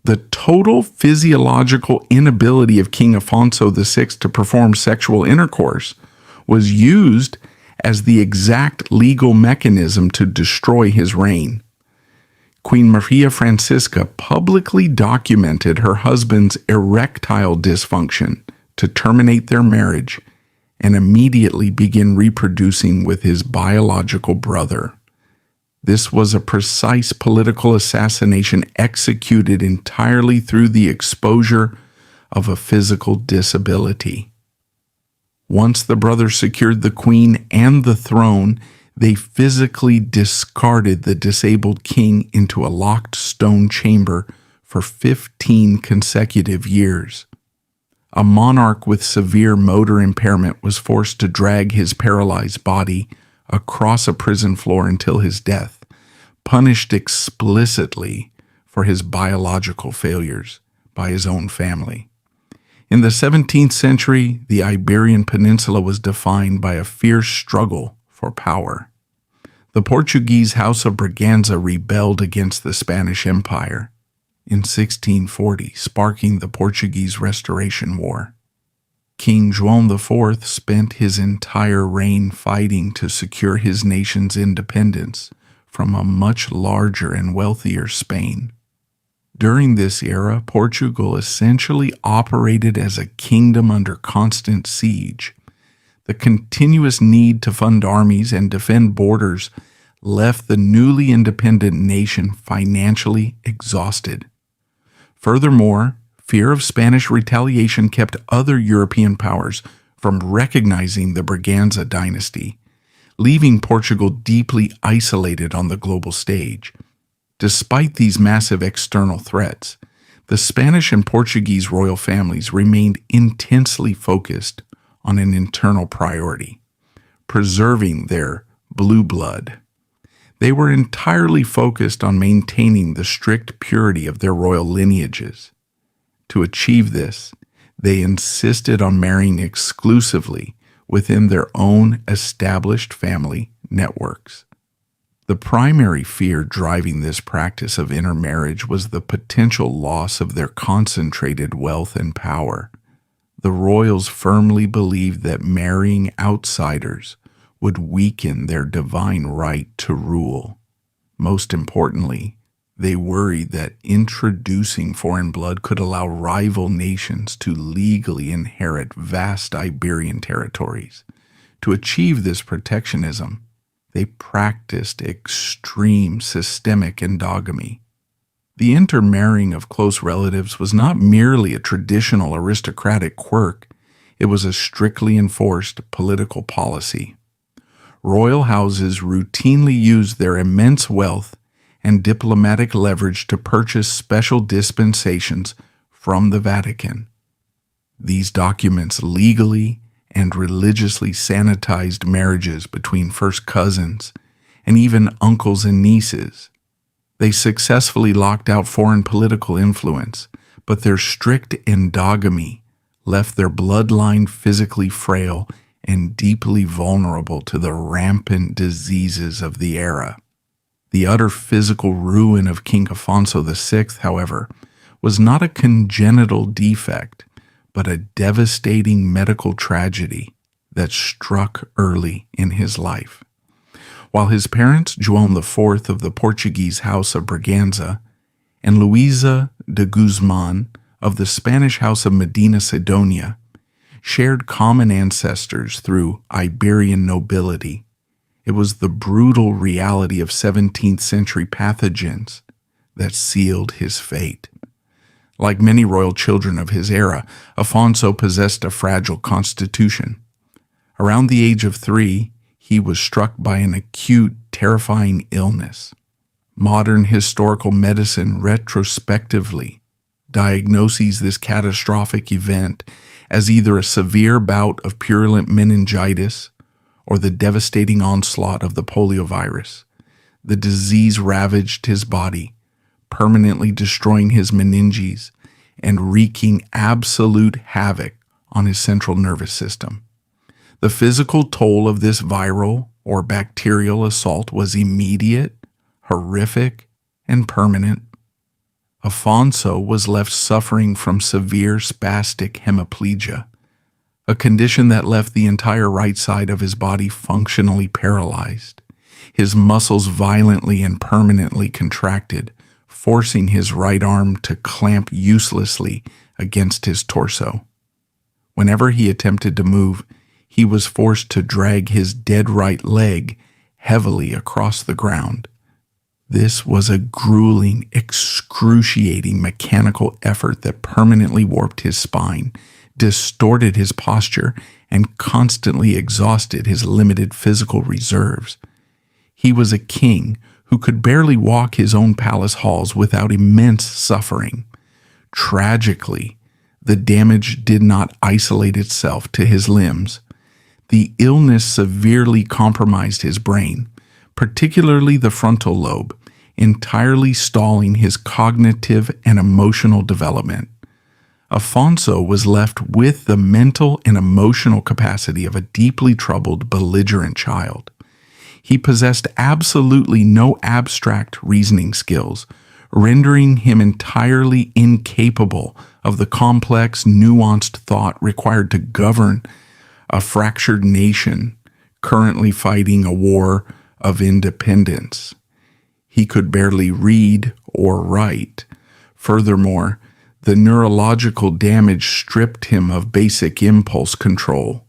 The total physiological inability of King Alphonso VI to perform sexual intercourse was used as the exact legal mechanism to destroy his reign. Queen Maria Francisca publicly documented her husband's erectile dysfunction to terminate their marriage and immediately begin reproducing with his biological brother. This was a precise political assassination executed entirely through the exposure of a physical disability. Once the brothers secured the queen and the throne, they physically discarded the disabled king into a locked stone chamber for 15 consecutive years. A monarch with severe motor impairment was forced to drag his paralyzed body across a prison floor until his death, punished explicitly for his biological failures by his own family. In the 17th century, the Iberian Peninsula was defined by a fierce struggle for power. The Portuguese House of Braganza rebelled against the Spanish Empire in 1640, sparking the Portuguese Restoration War. King João IV spent his entire reign fighting to secure his nation's independence from a much larger and wealthier Spain. During this era, Portugal essentially operated as a kingdom under constant siege. The continuous need to fund armies and defend borders left the newly independent nation financially exhausted. Furthermore, fear of Spanish retaliation kept other European powers from recognizing the Braganza dynasty, leaving Portugal deeply isolated on the global stage. Despite these massive external threats, the Spanish and Portuguese royal families remained intensely focused on an internal priority: preserving their blue blood. They were entirely focused on maintaining the strict purity of their royal lineages. To achieve this, they insisted on marrying exclusively within their own established family networks. The primary fear driving this practice of intermarriage was the potential loss of their concentrated wealth and power. The royals firmly believed that marrying outsiders would weaken their divine right to rule. Most importantly, they worried that introducing foreign blood could allow rival nations to legally inherit vast Iberian territories. To achieve this protectionism, they practiced extreme systemic endogamy. The intermarrying of close relatives was not merely a traditional aristocratic quirk, it was a strictly enforced political policy. Royal houses routinely used their immense wealth and diplomatic leverage to purchase special dispensations from the Vatican. These documents legally and religiously sanitized marriages between first cousins and even uncles and nieces. They successfully locked out foreign political influence, but their strict endogamy left their bloodline physically frail and deeply vulnerable to the rampant diseases of the era. The utter physical ruin of King Alphonso VI, however, was not a congenital defect, but a devastating medical tragedy that struck early in his life. While his parents, João IV of the Portuguese House of Braganza and Luisa de Guzman of the Spanish House of Medina Sidonia, shared common ancestors through Iberian nobility, it was the brutal reality of 17th century pathogens that sealed his fate. Like many royal children of his era, Afonso possessed a fragile constitution. Around the age of 3, he was struck by an acute, terrifying illness. Modern historical medicine retrospectively diagnoses this catastrophic event as either a severe bout of purulent meningitis or the devastating onslaught of the poliovirus. The disease ravaged his body, permanently destroying his meninges and wreaking absolute havoc on his central nervous system. The physical toll of this viral or bacterial assault was immediate, horrific, and permanent. Afonso was left suffering from severe spastic hemiplegia, a condition that left the entire right side of his body functionally paralyzed, his muscles violently and permanently contracted, forcing his right arm to clamp uselessly against his torso. Whenever he attempted to move, he was forced to drag his dead right leg heavily across the ground. This was a grueling, excruciating mechanical effort that permanently warped his spine, distorted his posture, and constantly exhausted his limited physical reserves. He was a king who could barely walk his own palace halls without immense suffering. Tragically, the damage did not isolate itself to his limbs. The illness severely compromised his brain, particularly the frontal lobe, entirely stalling his cognitive and emotional development. Afonso was left with the mental and emotional capacity of a deeply troubled, belligerent child. He possessed absolutely no abstract reasoning skills, rendering him entirely incapable of the complex, nuanced thought required to govern a fractured nation currently fighting a war of independence. He could barely read or write. Furthermore, the neurological damage stripped him of basic impulse control.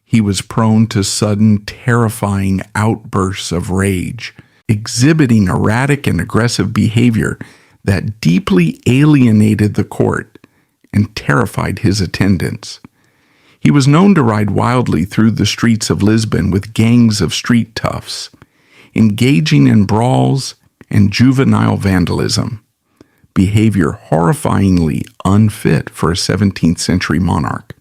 He was prone to sudden, terrifying outbursts of rage, exhibiting erratic and aggressive behavior that deeply alienated the court and terrified his attendants. He was known to ride wildly through the streets of Lisbon with gangs of street toughs, engaging in brawls and juvenile vandalism, behavior horrifyingly unfit for a 17th century monarch.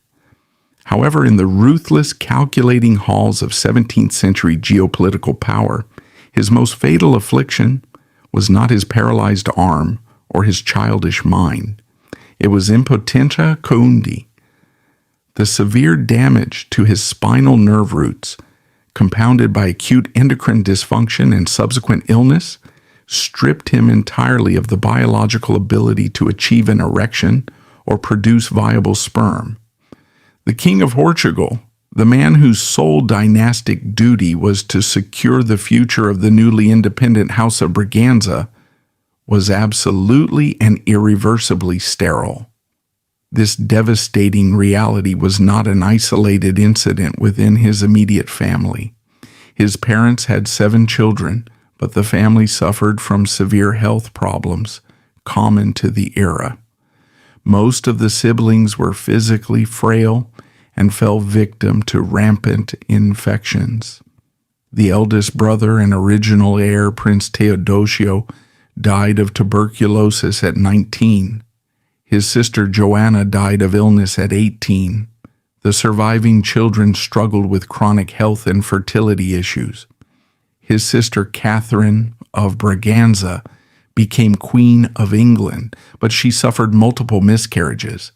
However, in the ruthless, calculating halls of 17th century geopolitical power, his most fatal affliction was not his paralyzed arm or his childish mind. It was impotentia caundi. The severe damage to his spinal nerve roots, compounded by acute endocrine dysfunction and subsequent illness, stripped him entirely of the biological ability to achieve an erection or produce viable sperm. The King of Portugal, the man whose sole dynastic duty was to secure the future of the newly independent House of Braganza, was absolutely and irreversibly sterile. This devastating reality was not an isolated incident within his immediate family. His parents had 7 children, but the family suffered from severe health problems common to the era. Most of the siblings were physically frail and fell victim to rampant infections. The eldest brother and original heir, Prince Teodosio, died of tuberculosis at 19. His sister Joanna died of illness at 18. The surviving children struggled with chronic health and fertility issues. His sister Catherine of Braganza became Queen of England, but she suffered multiple miscarriages.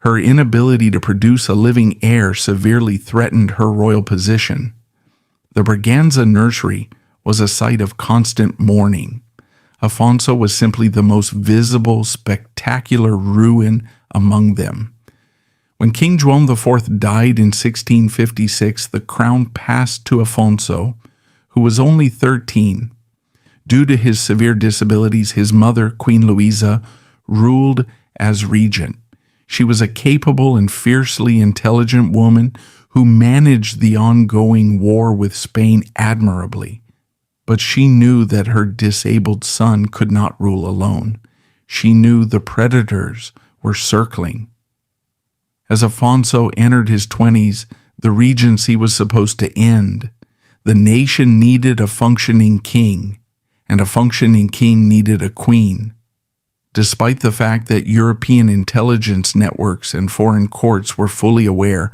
Her inability to produce a living heir severely threatened her royal position. The Braganza nursery was a site of constant mourning. Afonso was simply the most visible, spectacular ruin among them. When King João IV died in 1656, the crown passed to Afonso, who was only 13. Due to his severe disabilities, his mother, Queen Luisa, ruled as regent. She was a capable and fiercely intelligent woman who managed the ongoing war with Spain admirably. But she knew that her disabled son could not rule alone. She knew the predators were circling. As Afonso entered his 20s, the regency was supposed to end. The nation needed a functioning king, and a functioning king needed a queen. Despite the fact that European intelligence networks and foreign courts were fully aware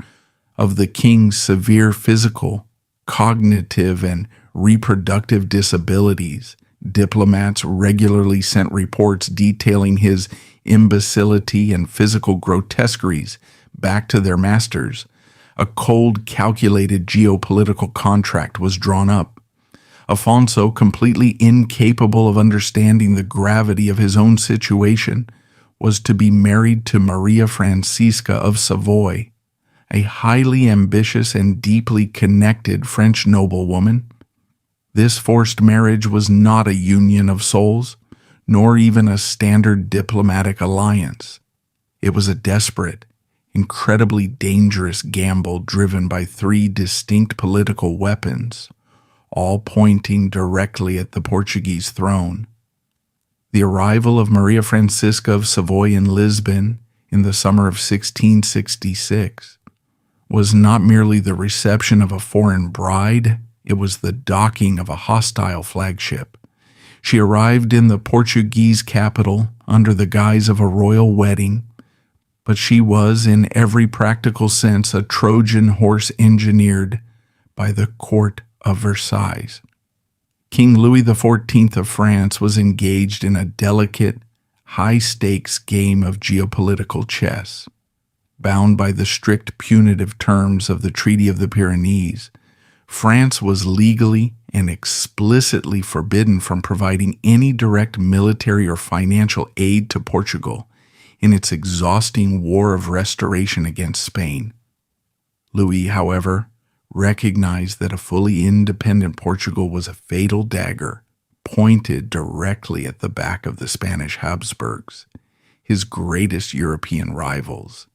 of the king's severe physical, cognitive, and reproductive disabilities, diplomats regularly sent reports detailing his imbecility and physical grotesqueries back to their masters. A cold, calculated geopolitical contract was drawn up. Afonso, completely incapable of understanding the gravity of his own situation, was to be married to Maria Francisca of Savoy, a highly ambitious and deeply connected French noblewoman. This forced marriage was not a union of souls, nor even a standard diplomatic alliance. It was a desperate, incredibly dangerous gamble driven by three distinct political weapons, all pointing directly at the Portuguese throne. The arrival of Maria Francisca of Savoy in Lisbon in the summer of 1666 was not merely the reception of a foreign bride, it was the docking of a hostile flagship. She arrived in the Portuguese capital under the guise of a royal wedding, but she was, in every practical sense, a Trojan horse engineered by the court of Versailles. King Louis XIV of France was engaged in a delicate, high-stakes game of geopolitical chess. Bound by the strict punitive terms of the Treaty of the Pyrenees, France was legally and explicitly forbidden from providing any direct military or financial aid to Portugal in its exhausting war of restoration against Spain. Louis, however, recognized that a fully independent Portugal was a fatal dagger pointed directly at the back of the Spanish Habsburgs, his greatest European rivals.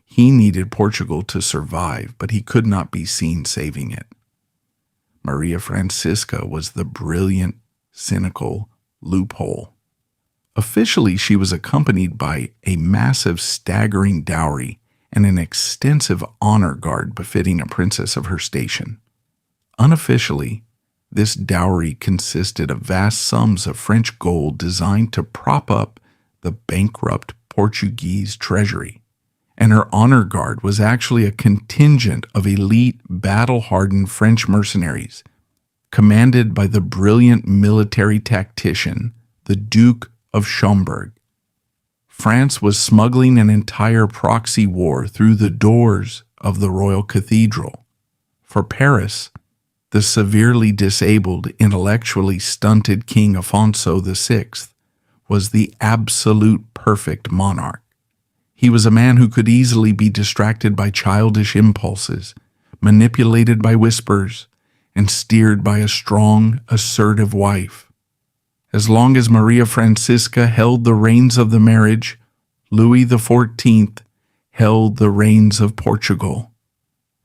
He needed Portugal to survive, but he could not be seen saving it. Maria Francisca was the brilliant, cynical loophole. Officially, she was accompanied by a massive, staggering dowry and an extensive honor guard befitting a princess of her station. Unofficially, this dowry consisted of vast sums of French gold designed to prop up the bankrupt Portuguese treasury, and her honor guard was actually a contingent of elite, battle-hardened French mercenaries, commanded by the brilliant military tactician, the Duke of Schomberg. France was smuggling an entire proxy war through the doors of the royal cathedral. For Paris, the severely disabled, intellectually stunted King Alphonso VI was the absolute perfect monarch. He was a man who could easily be distracted by childish impulses, manipulated by whispers, and steered by a strong, assertive wife. As long as Maria Francisca held the reins of the marriage, Louis XIV held the reins of Portugal.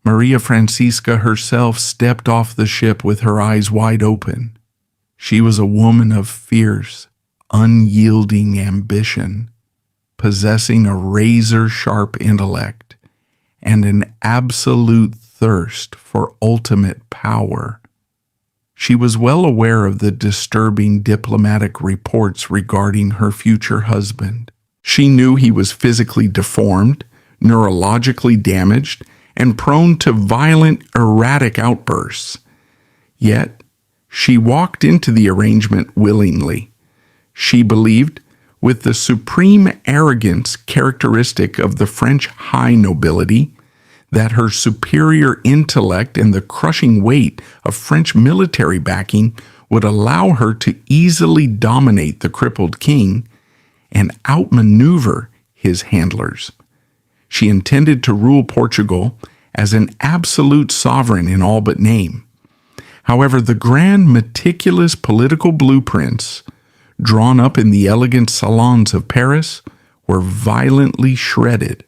Maria Francisca herself stepped off the ship with her eyes wide open. She was a woman of fierce, unyielding ambition, possessing a razor-sharp intellect and an absolute thirst for ultimate power. She was well aware of the disturbing diplomatic reports regarding her future husband. She knew he was physically deformed, neurologically damaged, and prone to violent, erratic outbursts. Yet, she walked into the arrangement willingly. She believed, with the supreme arrogance characteristic of the French high nobility, that her superior intellect and the crushing weight of French military backing would allow her to easily dominate the crippled king and outmaneuver his handlers. She intended to rule Portugal as an absolute sovereign in all but name. However, the grand, meticulous political blueprints drawn up in the elegant salons of Paris were violently shredded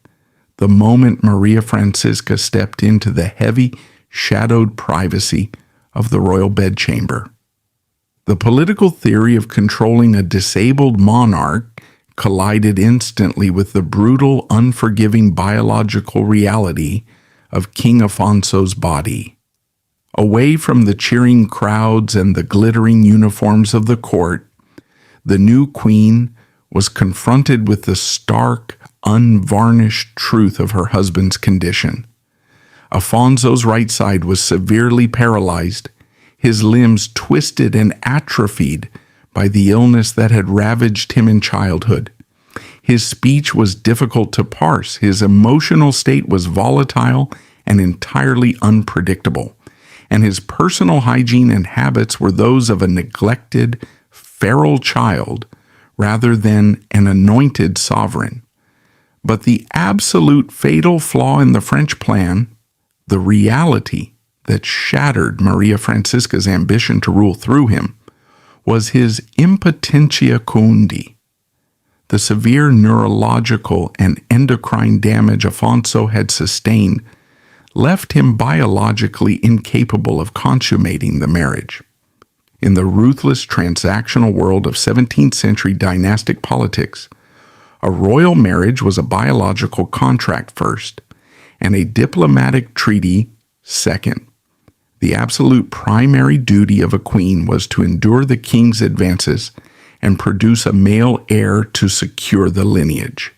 the moment Maria Francisca stepped into the heavy, shadowed privacy of the royal bedchamber. The political theory of controlling a disabled monarch collided instantly with the brutal, unforgiving biological reality of King Afonso's body. Away from the cheering crowds and the glittering uniforms of the court, the new queen was confronted with the stark, unvarnished truth of her husband's condition. Afonso's right side was severely paralyzed, his limbs twisted and atrophied by the illness that had ravaged him in childhood. His speech was difficult to parse, his emotional state was volatile and entirely unpredictable, and his personal hygiene and habits were those of a neglected, feral child rather than an anointed sovereign. But the absolute fatal flaw in the French plan, the reality that shattered Maria Francisca's ambition to rule through him, was his impotentia cundi. The severe neurological and endocrine damage Afonso had sustained left him biologically incapable of consummating the marriage. In the ruthless transactional world of 17th century dynastic politics, a royal marriage was a biological contract first, and a diplomatic treaty second. The absolute primary duty of a queen was to endure the king's advances and produce a male heir to secure the lineage.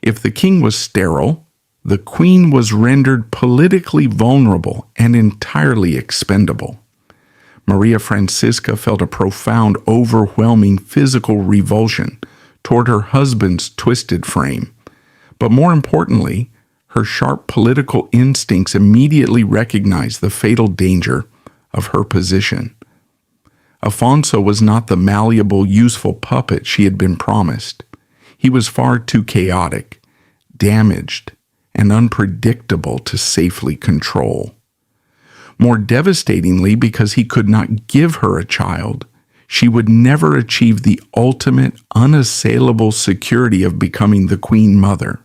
If the king was sterile, the queen was rendered politically vulnerable and entirely expendable. Maria Francisca felt a profound, overwhelming physical revulsion toward her husband's twisted frame, but more importantly, her sharp political instincts immediately recognized the fatal danger of her position. Afonso was not the malleable, useful puppet she had been promised. He was far too chaotic, damaged, and unpredictable to safely control. More devastatingly, because he could not give her a child, she would never achieve the ultimate, unassailable security of becoming the queen mother.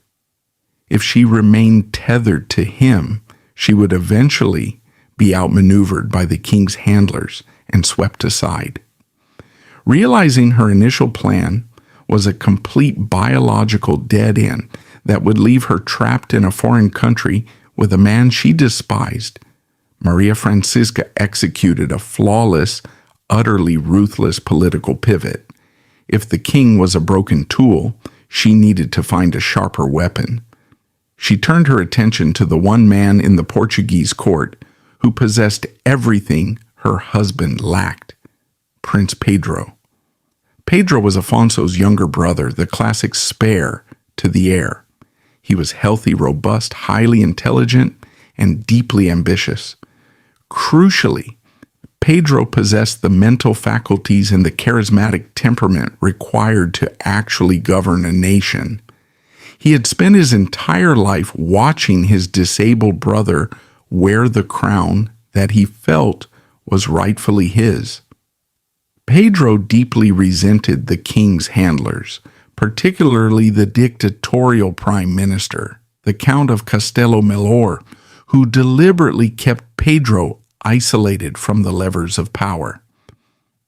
If she remained tethered to him, she would eventually be outmaneuvered by the king's handlers and swept aside. Realizing her initial plan was a complete biological dead end that would leave her trapped in a foreign country with a man she despised, Maria Francisca executed a flawless, utterly ruthless political pivot. If the king was a broken tool, she needed to find a sharper weapon. She turned her attention to the one man in the Portuguese court who possessed everything her husband lacked, Prince Pedro. Pedro was Afonso's younger brother, the classic spare to the heir. He was healthy, robust, highly intelligent, and deeply ambitious. Crucially, Pedro possessed the mental faculties and the charismatic temperament required to actually govern a nation. He had spent his entire life watching his disabled brother wear the crown that he felt was rightfully his. Pedro deeply resented the king's handlers, particularly the dictatorial prime minister, the Count of Castello-Melor, who deliberately kept Pedro isolated from the levers of power.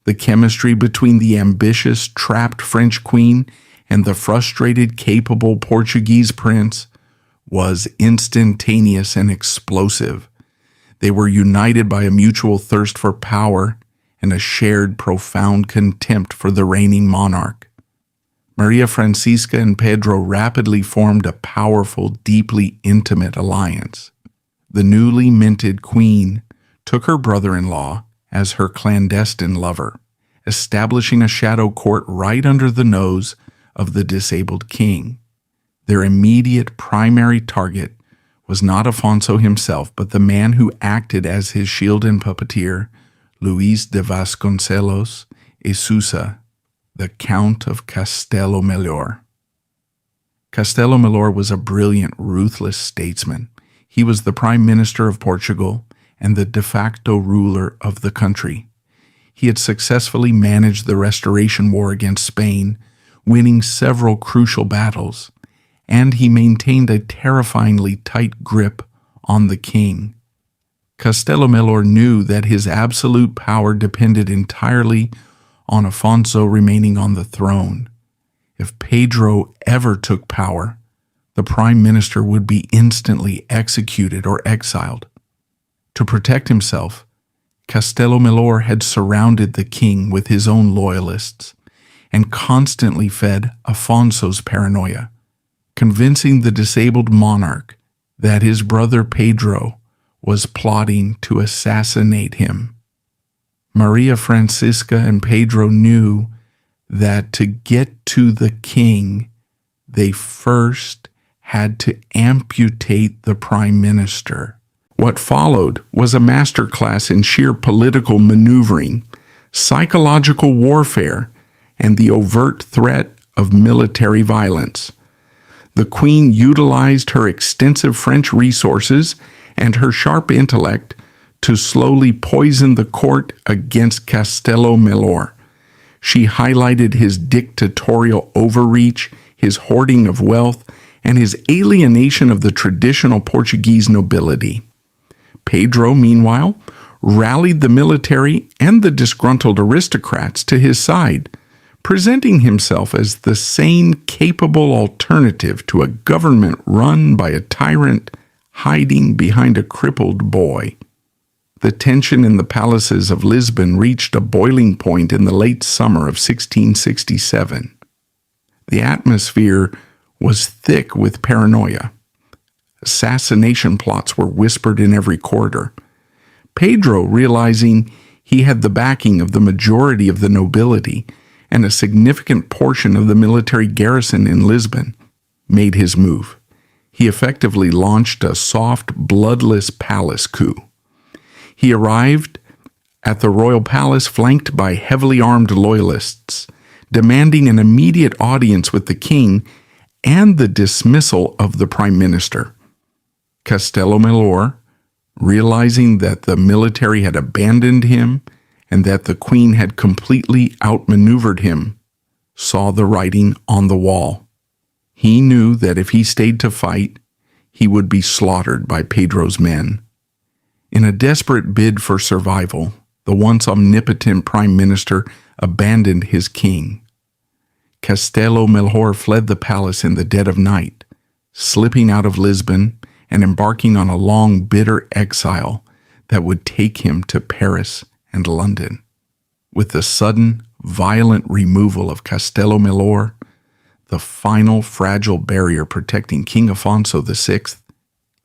The chemistry between the ambitious, trapped French queen and the frustrated, capable Portuguese prince was instantaneous and explosive. They were united by a mutual thirst for power and a shared profound contempt for the reigning monarch. Maria Francisca and Pedro rapidly formed a powerful, deeply intimate alliance. The newly minted queen took her brother-in-law as her clandestine lover, establishing a shadow court right under the nose of the disabled king. Their immediate primary target was not Afonso himself, but the man who acted as his shield and puppeteer, Luis de Vasconcelos y Sousa, the Count of Castello-Melor. Castello-Melor was a brilliant, ruthless statesman. He was the Prime Minister of Portugal and the de facto ruler of the country. He had successfully managed the Restoration War against Spain, winning several crucial battles, and he maintained a terrifyingly tight grip on the king. Castello-Melor knew that his absolute power depended entirely on Afonso remaining on the throne. If Pedro ever took power, the prime minister would be instantly executed or exiled. To protect himself, Castello-Melor had surrounded the king with his own loyalists and constantly fed Afonso's paranoia, convincing the disabled monarch that his brother Pedro was plotting to assassinate him. Maria Francisca and Pedro knew that to get to the king, they first had to amputate the prime minister. What followed was a masterclass in sheer political maneuvering, psychological warfare, and the overt threat of military violence. The Queen utilized her extensive French resources and her sharp intellect to slowly poison the court against Castelo Melor. She highlighted his dictatorial overreach, his hoarding of wealth, and his alienation of the traditional Portuguese nobility. Pedro, meanwhile, rallied the military and the disgruntled aristocrats to his side, presenting himself as the sane, capable alternative to a government run by a tyrant hiding behind a crippled boy. The tension in the palaces of Lisbon reached a boiling point in the late summer of 1667. The atmosphere was thick with paranoia. Assassination plots were whispered in every quarter. Pedro, realizing he had the backing of the majority of the nobility and a significant portion of the military garrison in Lisbon, made his move. He effectively launched a soft, bloodless palace coup. He arrived at the royal palace flanked by heavily armed loyalists, demanding an immediate audience with the king and the dismissal of the prime minister. Castelo Melor, realizing that the military had abandoned him and that the Queen had completely outmaneuvered him, saw the writing on the wall. He knew that if he stayed to fight, he would be slaughtered by Pedro's men. In a desperate bid for survival, the once omnipotent prime minister abandoned his king. Castelo Melor fled the palace in the dead of night, slipping out of Lisbon and embarking on a long, bitter exile that would take him to Paris and London. With the sudden, violent removal of Castelo Melor, the final fragile barrier protecting King Alphonso VI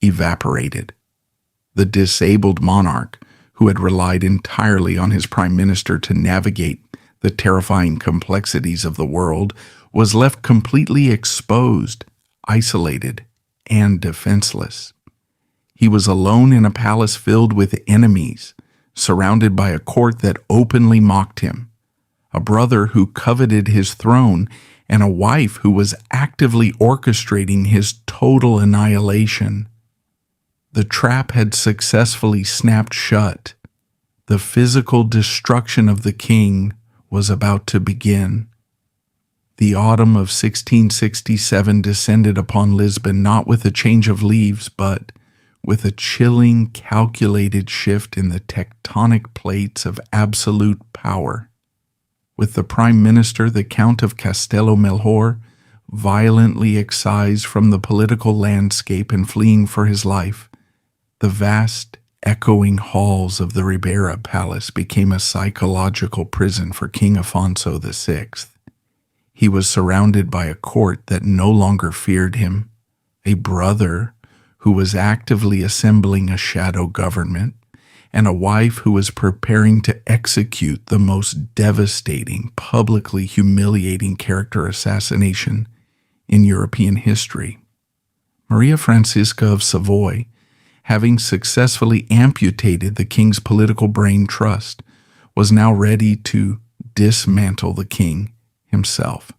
evaporated. The disabled monarch, who had relied entirely on his prime minister to navigate the terrifying complexities of the world, was left completely exposed, isolated, and defenseless. He was alone in a palace filled with enemies, surrounded by a court that openly mocked him, a brother who coveted his throne, and a wife who was actively orchestrating his total annihilation. The trap had successfully snapped shut. The physical destruction of the king was about to begin. The autumn of 1667 descended upon Lisbon not with a change of leaves, but with a chilling, calculated shift in the tectonic plates of absolute power. With the Prime Minister, the Count of Castelo Melor, violently excised from the political landscape and fleeing for his life, the vast, echoing halls of the Ribera Palace became a psychological prison for King Alphonso VI. He was surrounded by a court that no longer feared him, a brother who was actively assembling a shadow government, and a wife who was preparing to execute the most devastating, publicly humiliating character assassination in European history. Maria Francisca of Savoy, having successfully amputated the king's political brain trust, was now ready to dismantle the king himself.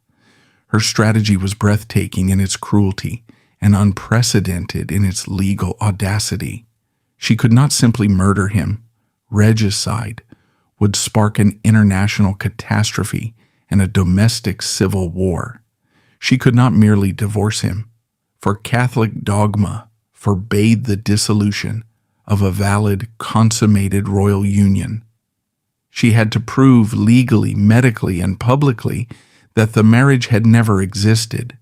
Her strategy was breathtaking in its cruelty and unprecedented in its legal audacity. She could not simply murder him. Regicide would spark an international catastrophe and a domestic civil war. She could not merely divorce him, for Catholic dogma forbade the dissolution of a valid, consummated royal union. She had to prove legally, medically, and publicly that the marriage had never existed.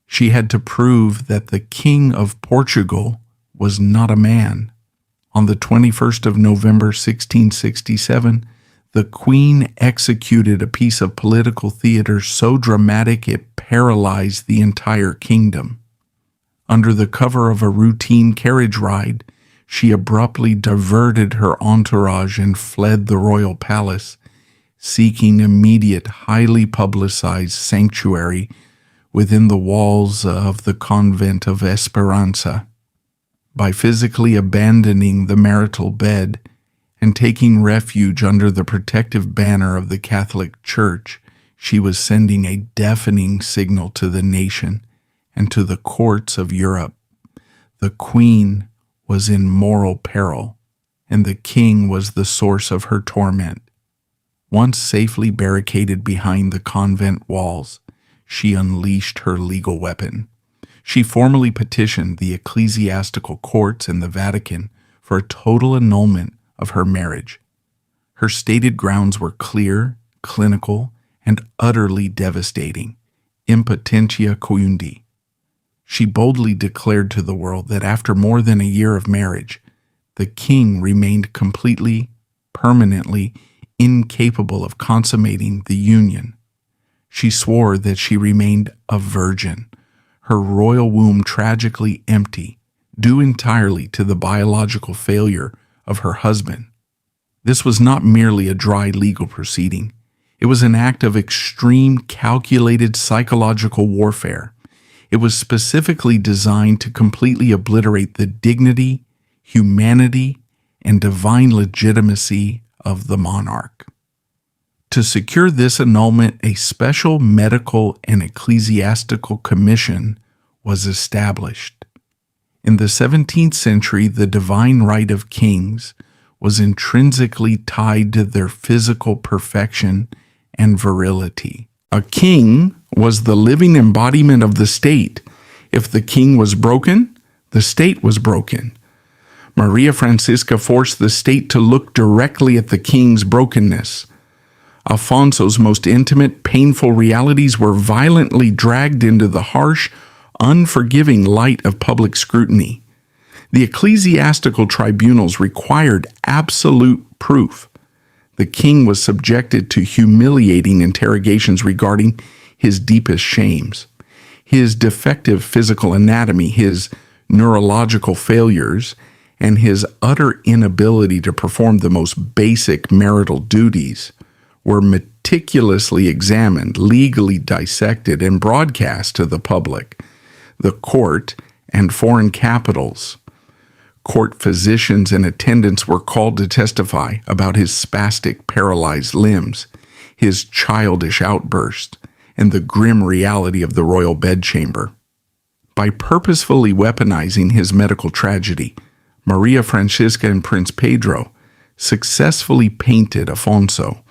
She had to prove that the King of Portugal was not a man. On the 21st of November 1667, the Queen executed a piece of political theater so dramatic it paralyzed the entire kingdom. Under the cover of a routine carriage ride, she abruptly diverted her entourage and fled the royal palace, seeking immediate, highly publicized sanctuary within the walls of the convent of Esperanza. By physically abandoning the marital bed and taking refuge under the protective banner of the Catholic Church, she was sending a deafening signal to the nation and to the courts of Europe. The Queen was in moral peril, and the King was the source of her torment. Once safely barricaded behind the convent walls, she unleashed her legal weapon. She formally petitioned the ecclesiastical courts and the Vatican for a total annulment of her marriage. Her stated grounds were clear, clinical, and utterly devastating: impotentia caundi. She boldly declared to the world that after more than a year of marriage, the King remained completely, permanently incapable of consummating the union. She swore that she remained a virgin, her royal womb tragically empty, due entirely to the biological failure of her husband. This was not merely a dry legal proceeding. It was an act of extreme, calculated psychological warfare. It was specifically designed to completely obliterate the dignity, humanity, and divine legitimacy of the monarch. To secure this annulment, a special medical and ecclesiastical commission was established. In the 17th century, the divine right of kings was intrinsically tied to their physical perfection and virility. A king was the living embodiment of the state. If the king was broken, the state was broken. Maria Francisca forced the state to look directly at the king's brokenness. Afonso's most intimate, painful realities were violently dragged into the harsh, unforgiving light of public scrutiny. The ecclesiastical tribunals required absolute proof. The king was subjected to humiliating interrogations regarding his deepest shames, his defective physical anatomy, his neurological failures, and his utter inability to perform the most basic marital duties were meticulously examined, legally dissected, and broadcast to the public, the court, and foreign capitals. Court physicians and attendants were called to testify about his spastic, paralyzed limbs, his childish outburst, and the grim reality of the royal bedchamber. By purposefully weaponizing his medical tragedy, Maria Francisca and Prince Pedro successfully painted Afonso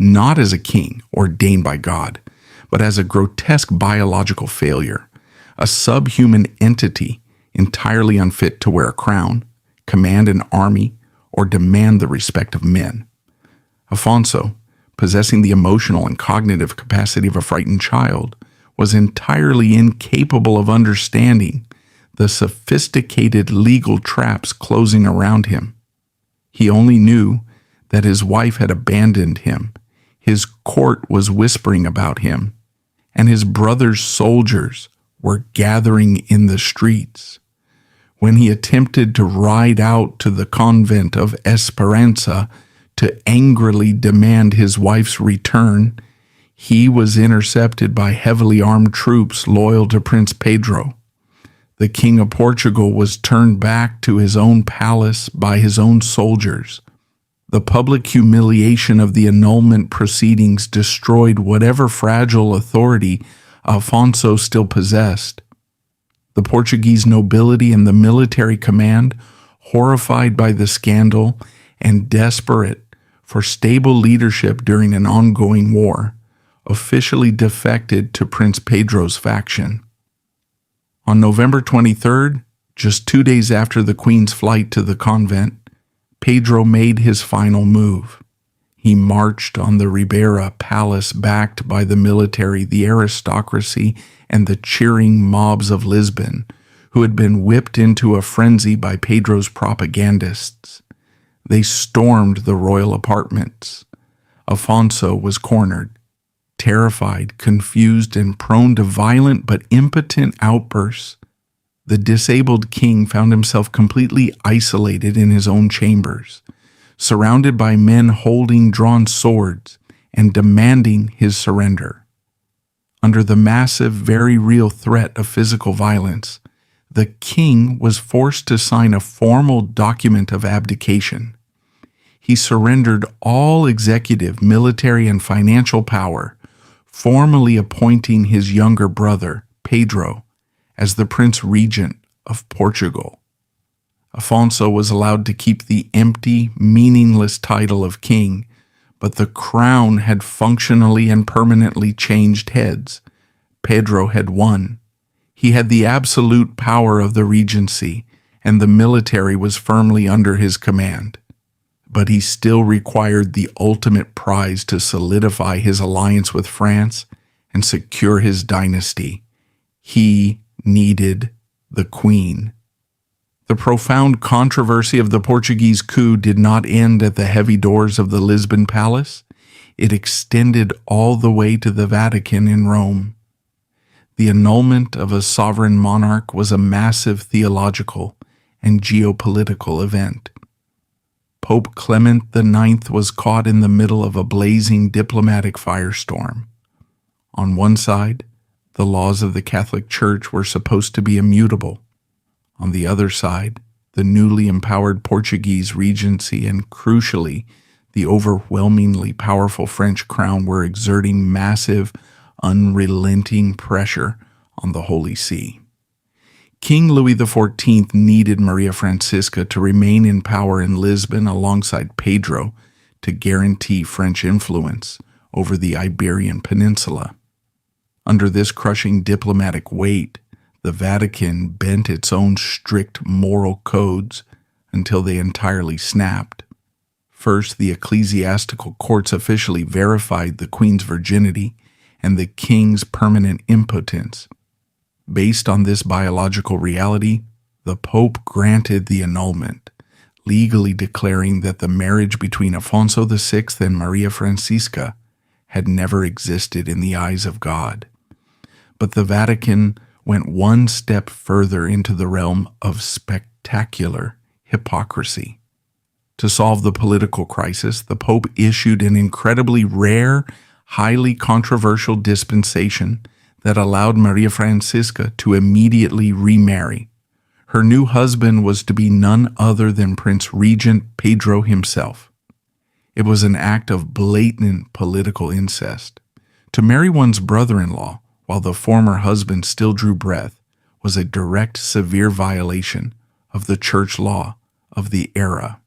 not as a king ordained by God, but as a grotesque biological failure, a subhuman entity entirely unfit to wear a crown, command an army, or demand the respect of men. Afonso, possessing the emotional and cognitive capacity of a frightened child, was entirely incapable of understanding the sophisticated legal traps closing around him. He only knew that his wife had abandoned him, his court was whispering about him, and his brother's soldiers were gathering in the streets. When he attempted to ride out to the convent of Esperanza to angrily demand his wife's return, he was intercepted by heavily armed troops loyal to Prince Pedro. The King of Portugal was turned back to his own palace by his own soldiers. The public humiliation of the annulment proceedings destroyed whatever fragile authority Afonso still possessed. The Portuguese nobility and the military command, horrified by the scandal and desperate for stable leadership during an ongoing war, officially defected to Prince Pedro's faction. On November 23rd, just 2 days after the Queen's flight to the convent, Pedro made his final move. He marched on the Ribeira Palace backed by the military, the aristocracy, and the cheering mobs of Lisbon, who had been whipped into a frenzy by Pedro's propagandists. They stormed the royal apartments. Afonso was cornered. Terrified, confused, and prone to violent but impotent outbursts, the disabled king found himself completely isolated in his own chambers, surrounded by men holding drawn swords and demanding his surrender. Under the massive, very real threat of physical violence, the king was forced to sign a formal document of abdication. He surrendered all executive, military, and financial power, formally appointing his younger brother, Pedro, as the Prince Regent of Portugal. Afonso was allowed to keep the empty, meaningless title of king, but the crown had functionally and permanently changed heads. Pedro had won. He had the absolute power of the regency, and the military was firmly under his command. But he still required the ultimate prize to solidify his alliance with France and secure his dynasty. He needed the Queen. The profound controversy of the Portuguese coup did not end at the heavy doors of the Lisbon Palace. It extended all the way to the Vatican in Rome. The annulment of a sovereign monarch was a massive theological and geopolitical event. Pope Clement IX was caught in the middle of a blazing diplomatic firestorm. On one side, the laws of the Catholic Church were supposed to be immutable. On the other side, the newly empowered Portuguese regency and, crucially, the overwhelmingly powerful French crown were exerting massive, unrelenting pressure on the Holy See. King Louis XIV needed Maria Francisca to remain in power in Lisbon alongside Pedro to guarantee French influence over the Iberian Peninsula. Under this crushing diplomatic weight, the Vatican bent its own strict moral codes until they entirely snapped. First, the ecclesiastical courts officially verified the Queen's virginity and the King's permanent impotence. Based on this biological reality, the Pope granted the annulment, legally declaring that the marriage between Afonso VI and Maria Francisca had never existed in the eyes of God. But the Vatican went one step further into the realm of spectacular hypocrisy. To solve the political crisis, the Pope issued an incredibly rare, highly controversial dispensation that allowed Maria Francisca to immediately remarry. Her new husband was to be none other than Prince Regent Pedro himself. It was an act of blatant political incest. To marry one's brother-in-law while the former husband still drew breath was a direct, severe violation of the church law of the era.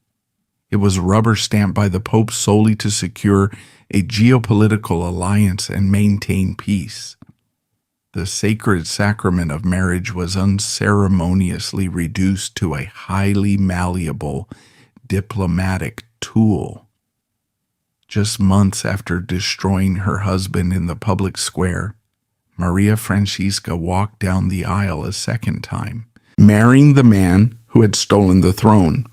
It was rubber-stamped by the Pope solely to secure a geopolitical alliance and maintain peace. The sacred sacrament of marriage was unceremoniously reduced to a highly malleable diplomatic tool. Just months after destroying her husband in the public square, Maria Francisca walked down the aisle a second time, marrying the man who had stolen the throne.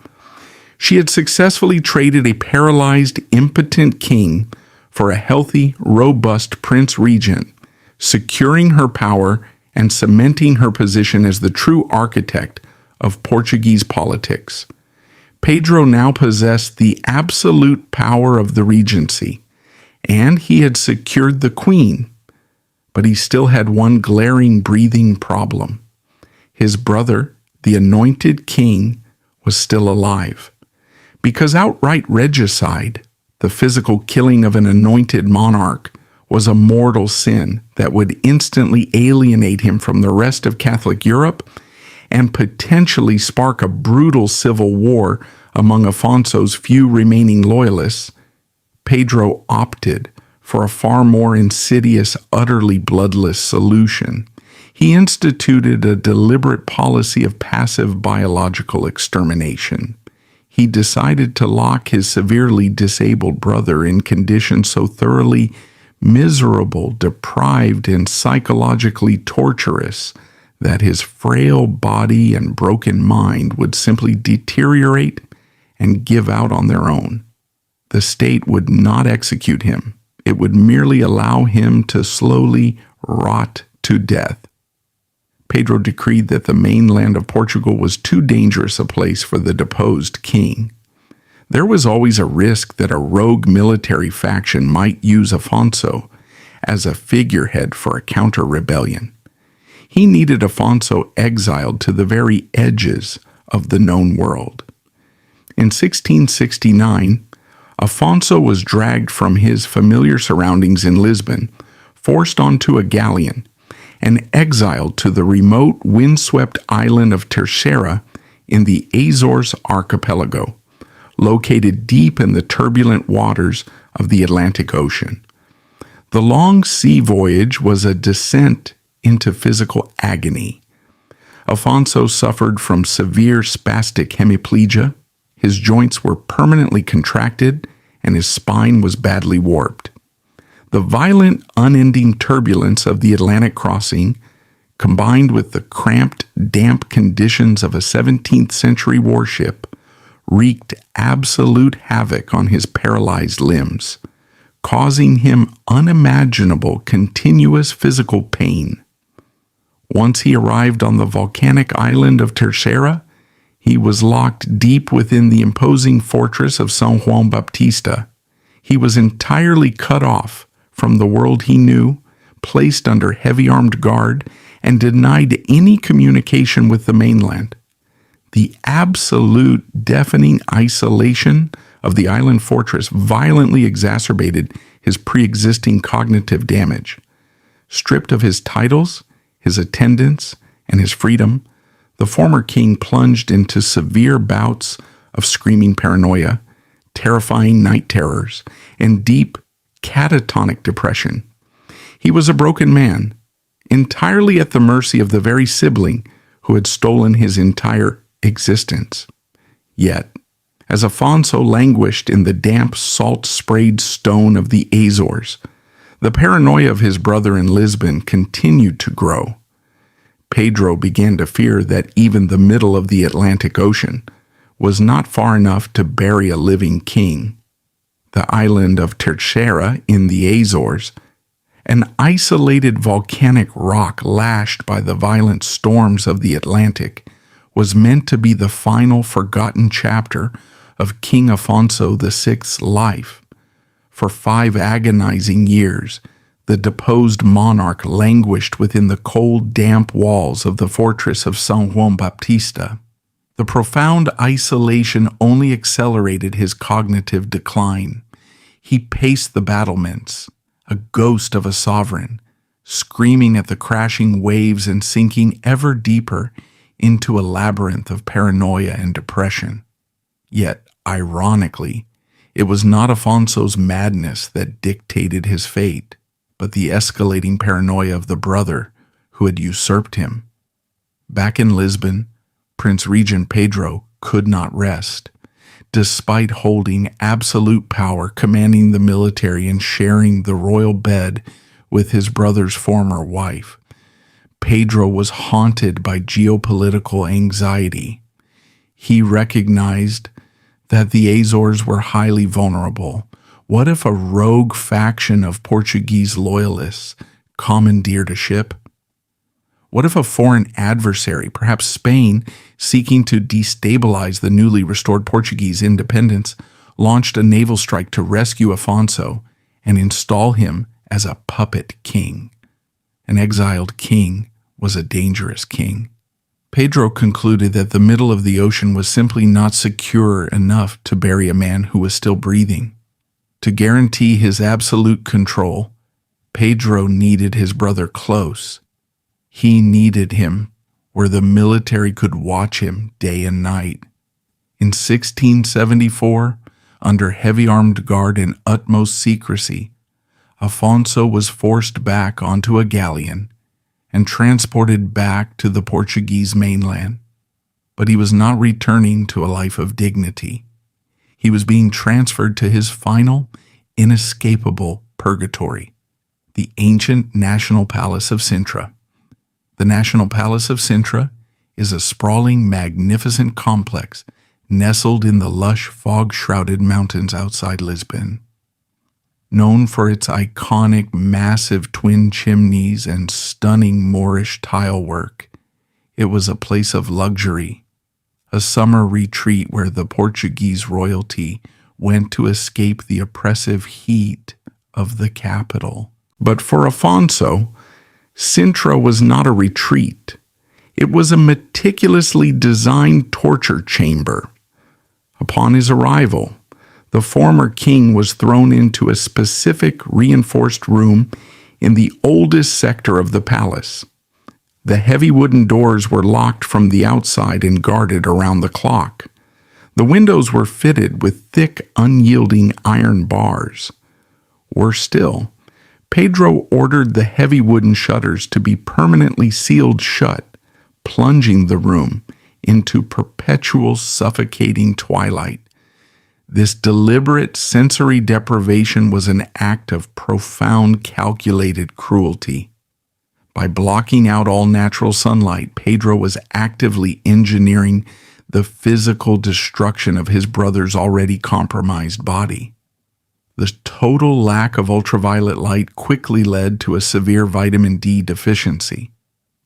She had successfully traded a paralyzed, impotent king for a healthy, robust prince regent, securing her power and cementing her position as the true architect of Portuguese politics. Pedro now possessed the absolute power of the regency, and he had secured the queen. But he still had one glaring breathing problem. His brother, the anointed king, was still alive. Because outright regicide, the physical killing of an anointed monarch, was a mortal sin that would instantly alienate him from the rest of Catholic Europe and potentially spark a brutal civil war among Afonso's few remaining loyalists, Pedro opted for a far more insidious, utterly bloodless solution. He instituted a deliberate policy of passive biological extermination. He decided to lock his severely disabled brother in conditions so thoroughly miserable, deprived, and psychologically torturous that his frail body and broken mind would simply deteriorate and give out on their own. The state would not execute him. It would merely allow him to slowly rot to death. Pedro decreed that the mainland of Portugal was too dangerous a place for the deposed king. There was always a risk that a rogue military faction might use Afonso as a figurehead for a counter-rebellion. He needed Afonso exiled to the very edges of the known world. In 1669, Afonso was dragged from his familiar surroundings in Lisbon, forced onto a galleon, and exiled to the remote, windswept island of Terceira in the Azores archipelago, located deep in the turbulent waters of the Atlantic Ocean. The long sea voyage was a descent into physical agony. Afonso suffered from severe spastic hemiplegia. His joints were permanently contracted, and his spine was badly warped. The violent, unending turbulence of the Atlantic crossing, combined with the cramped, damp conditions of a 17th century warship, wreaked absolute havoc on his paralyzed limbs, causing him unimaginable continuous physical pain. Once he arrived on the volcanic island of Terceira, he was locked deep within the imposing fortress of San Juan Baptista. He was entirely cut off from the world he knew, placed under heavy armed guard, and denied any communication with the mainland. The absolute deafening isolation of the island fortress violently exacerbated his pre-existing cognitive damage. Stripped of his titles, his attendants, and his freedom, the former king plunged into severe bouts of screaming paranoia, terrifying night terrors, and deep catatonic depression. He was a broken man, entirely at the mercy of the very sibling who had stolen his entire existence. Yet, as Afonso languished in the damp, salt-sprayed stone of the Azores, the paranoia of his brother in Lisbon continued to grow. Pedro began to fear that even the middle of the Atlantic Ocean was not far enough to bury a living king. The island of Terceira in the Azores, an isolated volcanic rock lashed by the violent storms of the Atlantic, was meant to be the final forgotten chapter of King Alphonso VI's life. For 5 agonizing years, the deposed monarch languished within the cold, damp walls of the fortress of San Juan Baptista. The profound isolation only accelerated his cognitive decline. He paced the battlements, a ghost of a sovereign, screaming at the crashing waves and sinking ever deeper into a labyrinth of paranoia and depression. Yet, ironically, it was not Afonso's madness that dictated his fate, but the escalating paranoia of the brother who had usurped him. Back in Lisbon, Prince Regent Pedro could not rest. Despite holding absolute power, commanding the military, and sharing the royal bed with his brother's former wife, Pedro was haunted by geopolitical anxiety. He recognized that the Azores were highly vulnerable. What if a rogue faction of Portuguese loyalists commandeered a ship? What if a foreign adversary, perhaps Spain, seeking to destabilize the newly restored Portuguese independence, launched a naval strike to rescue Afonso and install him as a puppet king? An exiled king was a dangerous king. Pedro concluded that the middle of the ocean was simply not secure enough to bury a man who was still breathing. To guarantee his absolute control, Pedro needed his brother close. He needed him where the military could watch him day and night. In 1674, under heavy armed guard and utmost secrecy, Afonso was forced back onto a galleon and transported back to the Portuguese mainland. But he was not returning to a life of dignity. He was being transferred to his final, inescapable purgatory, the ancient National Palace of Sintra. The National Palace of Sintra is a sprawling, magnificent complex nestled in the lush, fog-shrouded mountains outside Lisbon. Known for its iconic, massive twin chimneys and stunning Moorish tile work, it was a place of luxury, a summer retreat where the Portuguese royalty went to escape the oppressive heat of the capital. But for Afonso, Sintra was not a retreat. It was a meticulously designed torture chamber. Upon his arrival, the former king was thrown into a specific reinforced room in the oldest sector of the palace. The heavy wooden doors were locked from the outside and guarded around the clock. The windows were fitted with thick, unyielding iron bars. Worse still, Pedro ordered the heavy wooden shutters to be permanently sealed shut, plunging the room into perpetual suffocating twilight. This deliberate sensory deprivation was an act of profound calculated cruelty. By blocking out all natural sunlight, Pedro was actively engineering the physical destruction of his brother's already compromised body. The total lack of ultraviolet light quickly led to a severe vitamin D deficiency.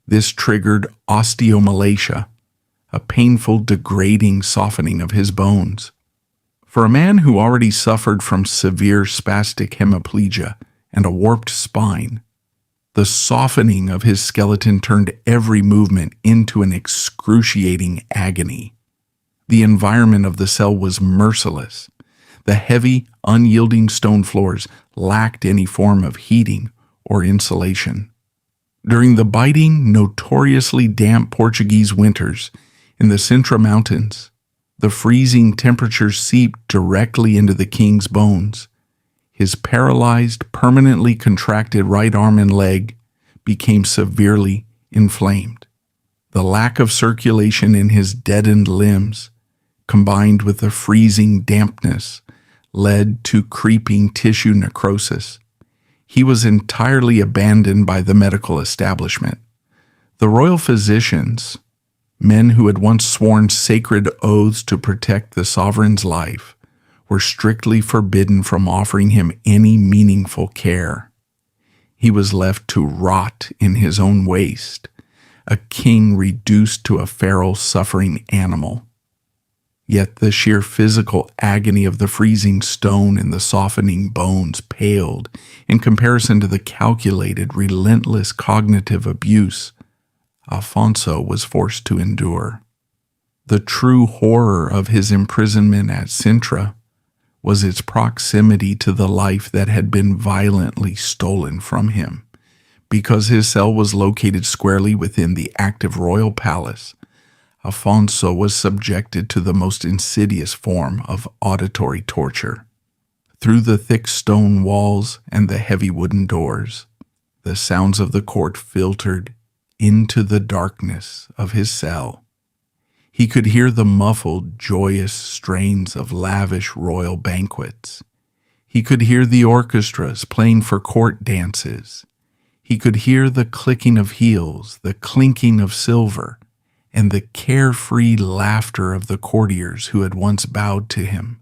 This triggered osteomalacia, a painful, degrading softening of his bones. For a man who already suffered from severe spastic hemiplegia and a warped spine, the softening of his skeleton turned every movement into an excruciating agony. The environment of the cell was merciless. The heavy, unyielding stone floors lacked any form of heating or insulation. During the biting, notoriously damp Portuguese winters in the Sintra Mountains, the freezing temperatures seeped directly into the king's bones. His paralyzed, permanently contracted right arm and leg became severely inflamed. The lack of circulation in his deadened limbs, combined with the freezing dampness, led to creeping tissue necrosis. He was entirely abandoned by the medical establishment. The royal physicians, men who had once sworn sacred oaths to protect the sovereign's life, were strictly forbidden from offering him any meaningful care. He was left to rot in his own waste, a king reduced to a feral, suffering animal. Yet the sheer physical agony of the freezing stone and the softening bones paled in comparison to the calculated, relentless cognitive abuse Afonso was forced to endure. The true horror of his imprisonment at Sintra was its proximity to the life that had been violently stolen from him. Because his cell was located squarely within the active royal palace, Afonso was subjected to the most insidious form of auditory torture. Through the thick stone walls and the heavy wooden doors, the sounds of the court filtered into the darkness of his cell. He could hear the muffled, joyous strains of lavish royal banquets. He could hear the orchestras playing for court dances. He could hear the clicking of heels, the clinking of silver, and the carefree laughter of the courtiers who had once bowed to him.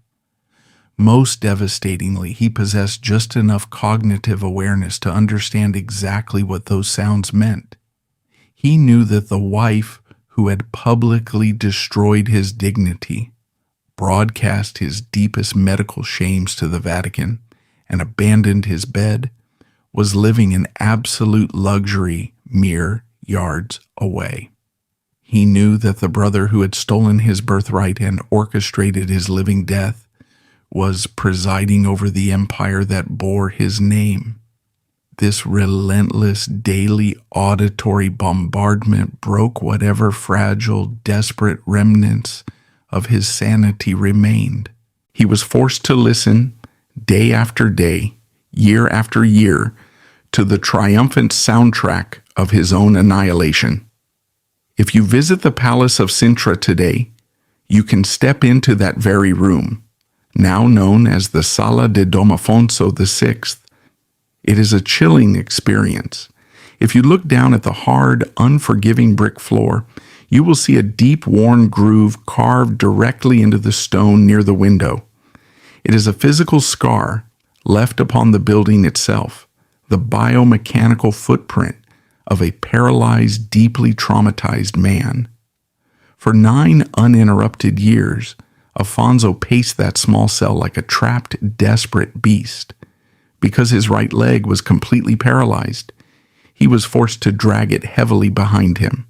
Most devastatingly, he possessed just enough cognitive awareness to understand exactly what those sounds meant. He knew that the wife who had publicly destroyed his dignity, broadcast his deepest medical shames to the Vatican, and abandoned his bed, was living in absolute luxury mere yards away. He knew that the brother who had stolen his birthright and orchestrated his living death was presiding over the empire that bore his name. This relentless daily auditory bombardment broke whatever fragile, desperate remnants of his sanity remained. He was forced to listen, day after day, year after year, to the triumphant soundtrack of his own annihilation. If you visit the Palace of Sintra today, you can step into that very room, now known as the Sala de Dom Afonso VI. It is a chilling experience. If you look down at the hard, unforgiving brick floor, you will see a deep, worn groove carved directly into the stone near the window. It is a physical scar left upon the building itself, the biomechanical footprint of a paralyzed, deeply traumatized man. For 9 uninterrupted years, Afonso paced that small cell like a trapped, desperate beast. Because his right leg was completely paralyzed, he was forced to drag it heavily behind him.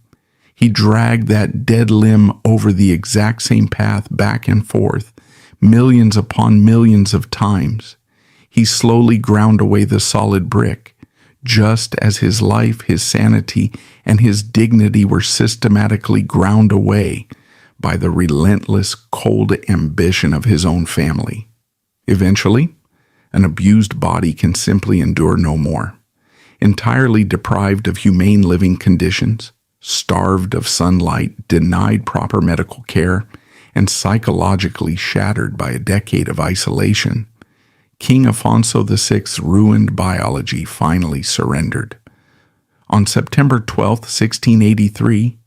He dragged that dead limb over the exact same path back and forth, millions upon millions of times. He slowly ground away the solid brick, just as his life, his sanity, and his dignity were systematically ground away by the relentless, cold ambition of his own family. Eventually, an abused body can simply endure no more. Entirely deprived of humane living conditions, starved of sunlight, denied proper medical care, and psychologically shattered by a decade of isolation, King Alphonso VI's ruined biology finally surrendered. On September 12, 1683,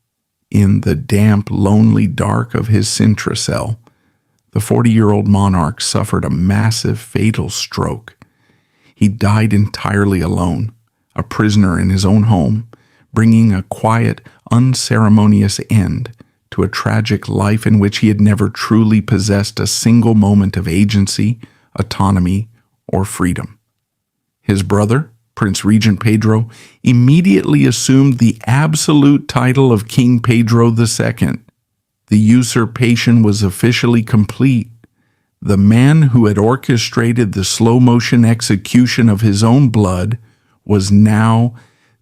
in the damp, lonely dark of his Sintra cell, the 40-year-old monarch suffered a massive, fatal stroke. He died entirely alone, a prisoner in his own home, bringing a quiet, unceremonious end to a tragic life in which he had never truly possessed a single moment of agency, autonomy, or freedom. His brother, Prince Regent Pedro, immediately assumed the absolute title of King Pedro II. The usurpation was officially complete. The man who had orchestrated the slow-motion execution of his own blood was now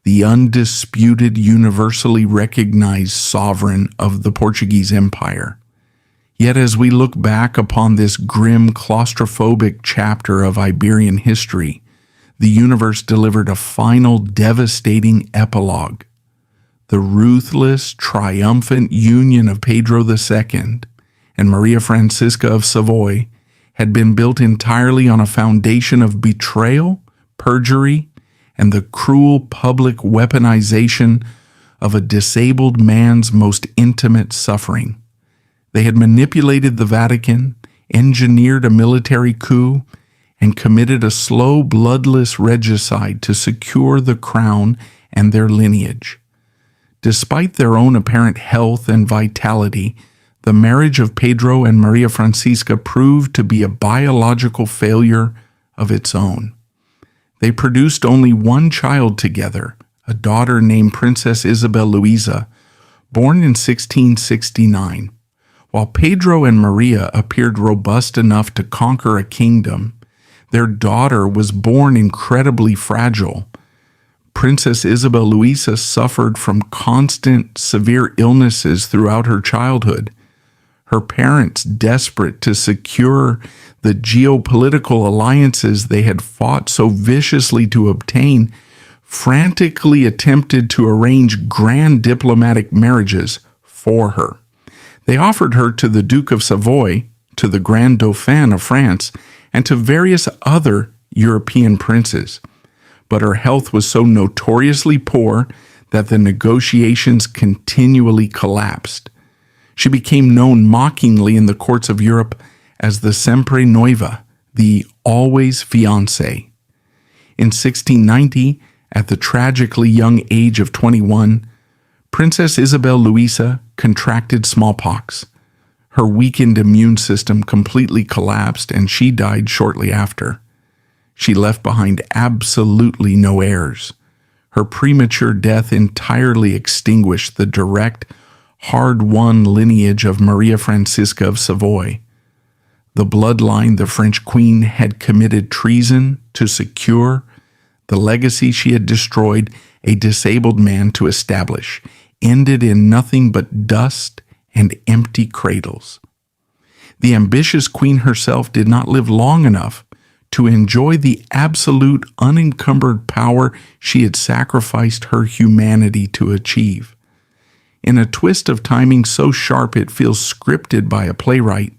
the undisputed, universally recognized sovereign of the Portuguese Empire. Yet as we look back upon this grim, claustrophobic chapter of Iberian history, the universe delivered a final, devastating epilogue. The ruthless, triumphant union of Pedro II and Maria Francisca of Savoy had been built entirely on a foundation of betrayal, perjury, and the cruel public weaponization of a disabled man's most intimate suffering. They had manipulated the Vatican, engineered a military coup, and committed a slow, bloodless regicide to secure the crown and their lineage. Despite their own apparent health and vitality, the marriage of Pedro and Maria Francisca proved to be a biological failure of its own. They produced only one child together, a daughter named Princess Isabel Luisa, born in 1669. While Pedro and Maria appeared robust enough to conquer a kingdom, their daughter was born incredibly fragile. Princess Isabel Luisa suffered from constant, severe illnesses throughout her childhood. Her parents, desperate to secure the geopolitical alliances they had fought so viciously to obtain, frantically attempted to arrange grand diplomatic marriages for her. They offered her to the Duke of Savoy, to the Grand Dauphin of France, and to various other European princes. But her health was so notoriously poor that the negotiations continually collapsed. She became known mockingly in the courts of Europe as the Sempre Nueva, the always fiancée. In 1690, at the tragically young age of 21, Princess Isabel Luisa contracted smallpox. Her weakened immune system completely collapsed and she died shortly after. She left behind absolutely no heirs. Her premature death entirely extinguished the direct, hard-won lineage of Maria Francisca of Savoy. The bloodline the French queen had committed treason to secure, the legacy she had destroyed a disabled man to establish, ended in nothing but dust and empty cradles. The ambitious queen herself did not live long enough to enjoy the absolute unencumbered power she had sacrificed her humanity to achieve. In a twist of timing so sharp it feels scripted by a playwright,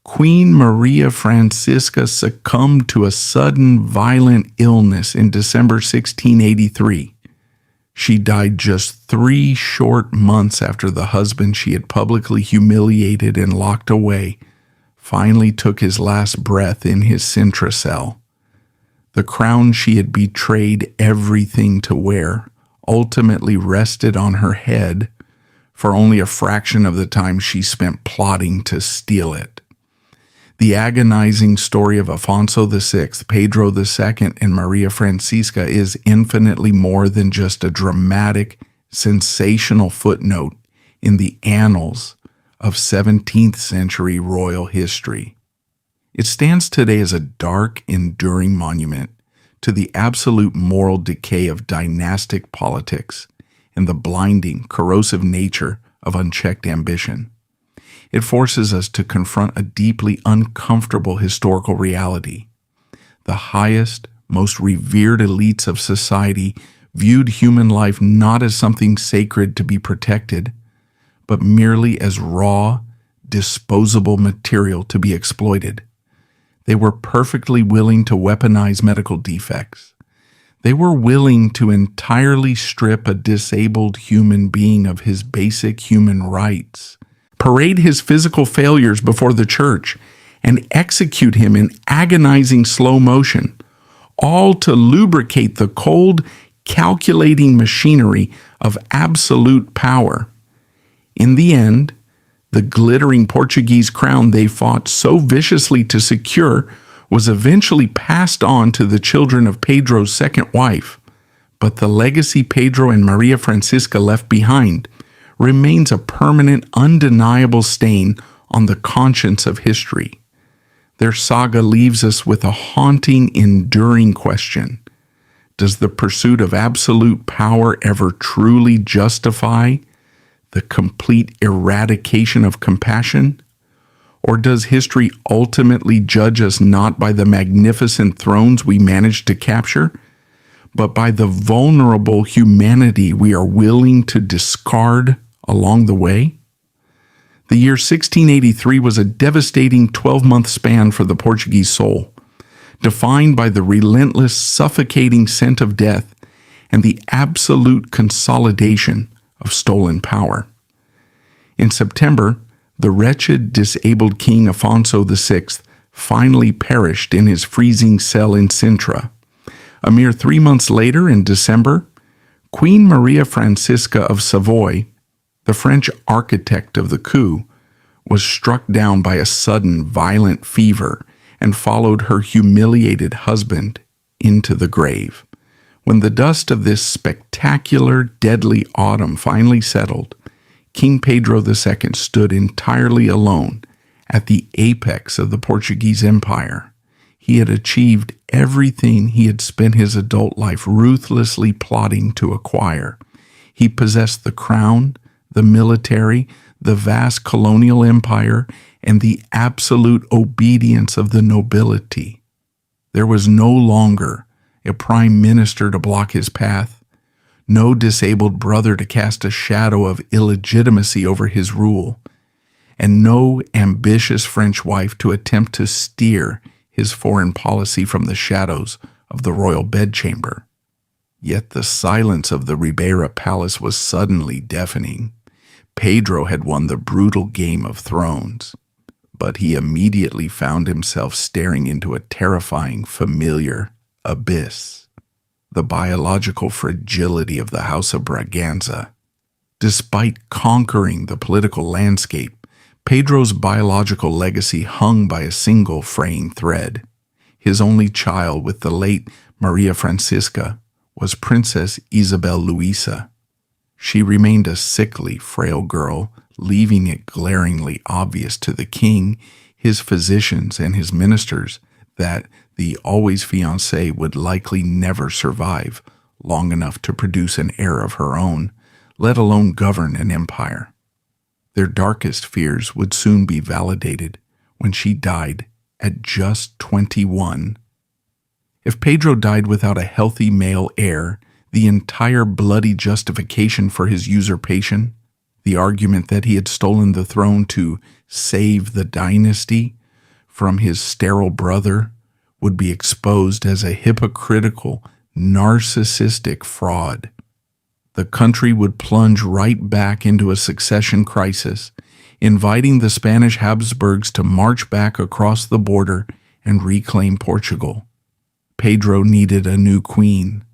Queen Maria Francisca succumbed to a sudden violent illness in December 1683. She died just 3 short months after the husband she had publicly humiliated and locked away finally took his last breath in his Sintra cell. The crown she had betrayed everything to wear ultimately rested on her head for only a fraction of the time she spent plotting to steal it. The agonizing story of Afonso VI, Pedro II, and Maria Francisca is infinitely more than just a dramatic, sensational footnote in the annals of 17th century royal history. It stands today as a dark, enduring monument to the absolute moral decay of dynastic politics and the blinding, corrosive nature of unchecked ambition. It forces us to confront a deeply uncomfortable historical reality. The highest, most revered elites of society viewed human life not as something sacred to be protected, but merely as raw, disposable material to be exploited. They were perfectly willing to weaponize medical defects. They were willing to entirely strip a disabled human being of his basic human rights, parade his physical failures before the church, and execute him in agonizing slow motion, all to lubricate the cold, calculating machinery of absolute power. In the end, the glittering Portuguese crown they fought so viciously to secure was eventually passed on to the children of Pedro's second wife, but the legacy Pedro and Maria Francisca left behind remains a permanent, undeniable stain on the conscience of history. Their saga leaves us with a haunting, enduring question. Does the pursuit of absolute power ever truly justify the complete eradication of compassion? Or does history ultimately judge us not by the magnificent thrones we managed to capture, but by the vulnerable humanity we are willing to discard along the way? The year 1683 was a devastating 12-month span for the Portuguese soul, defined by the relentless, suffocating scent of death and the absolute consolidation of stolen power. In September, the wretched, disabled King Alphonso VI finally perished in his freezing cell in Sintra. A mere 3 months later, in December, Queen Maria Francisca of Savoy, the French architect of the coup, was struck down by a sudden, violent fever and followed her humiliated husband into the grave. When the dust of this spectacular, deadly autumn finally settled, King Pedro II stood entirely alone at the apex of the Portuguese Empire. He had achieved everything he had spent his adult life ruthlessly plotting to acquire. He possessed the crown, the military, the vast colonial empire, and the absolute obedience of the nobility. There was no longer a prime minister to block his path, no disabled brother to cast a shadow of illegitimacy over his rule, and no ambitious French wife to attempt to steer his foreign policy from the shadows of the royal bedchamber. Yet the silence of the Ribeira Palace was suddenly deafening. Pedro had won the brutal game of thrones, but he immediately found himself staring into a terrifying, familiar abyss: the biological fragility of the House of Braganza. Despite conquering the political landscape, Pedro's biological legacy hung by a single fraying thread. His only child with the late Maria Francisca was Princess Isabel Luisa. She remained a sickly, frail girl, leaving it glaringly obvious to the king, his physicians, and his ministers that the always fiancée would likely never survive long enough to produce an heir of her own, let alone govern an empire. Their darkest fears would soon be validated when she died at just 21. If Pedro died without a healthy male heir, the entire bloody justification for his usurpation, the argument that he had stolen the throne to save the dynasty from his sterile brother, would be exposed as a hypocritical, narcissistic fraud. The country would plunge right back into a succession crisis, inviting the Spanish Habsburgs to march back across the border and reclaim Portugal. Pedro needed a new queen,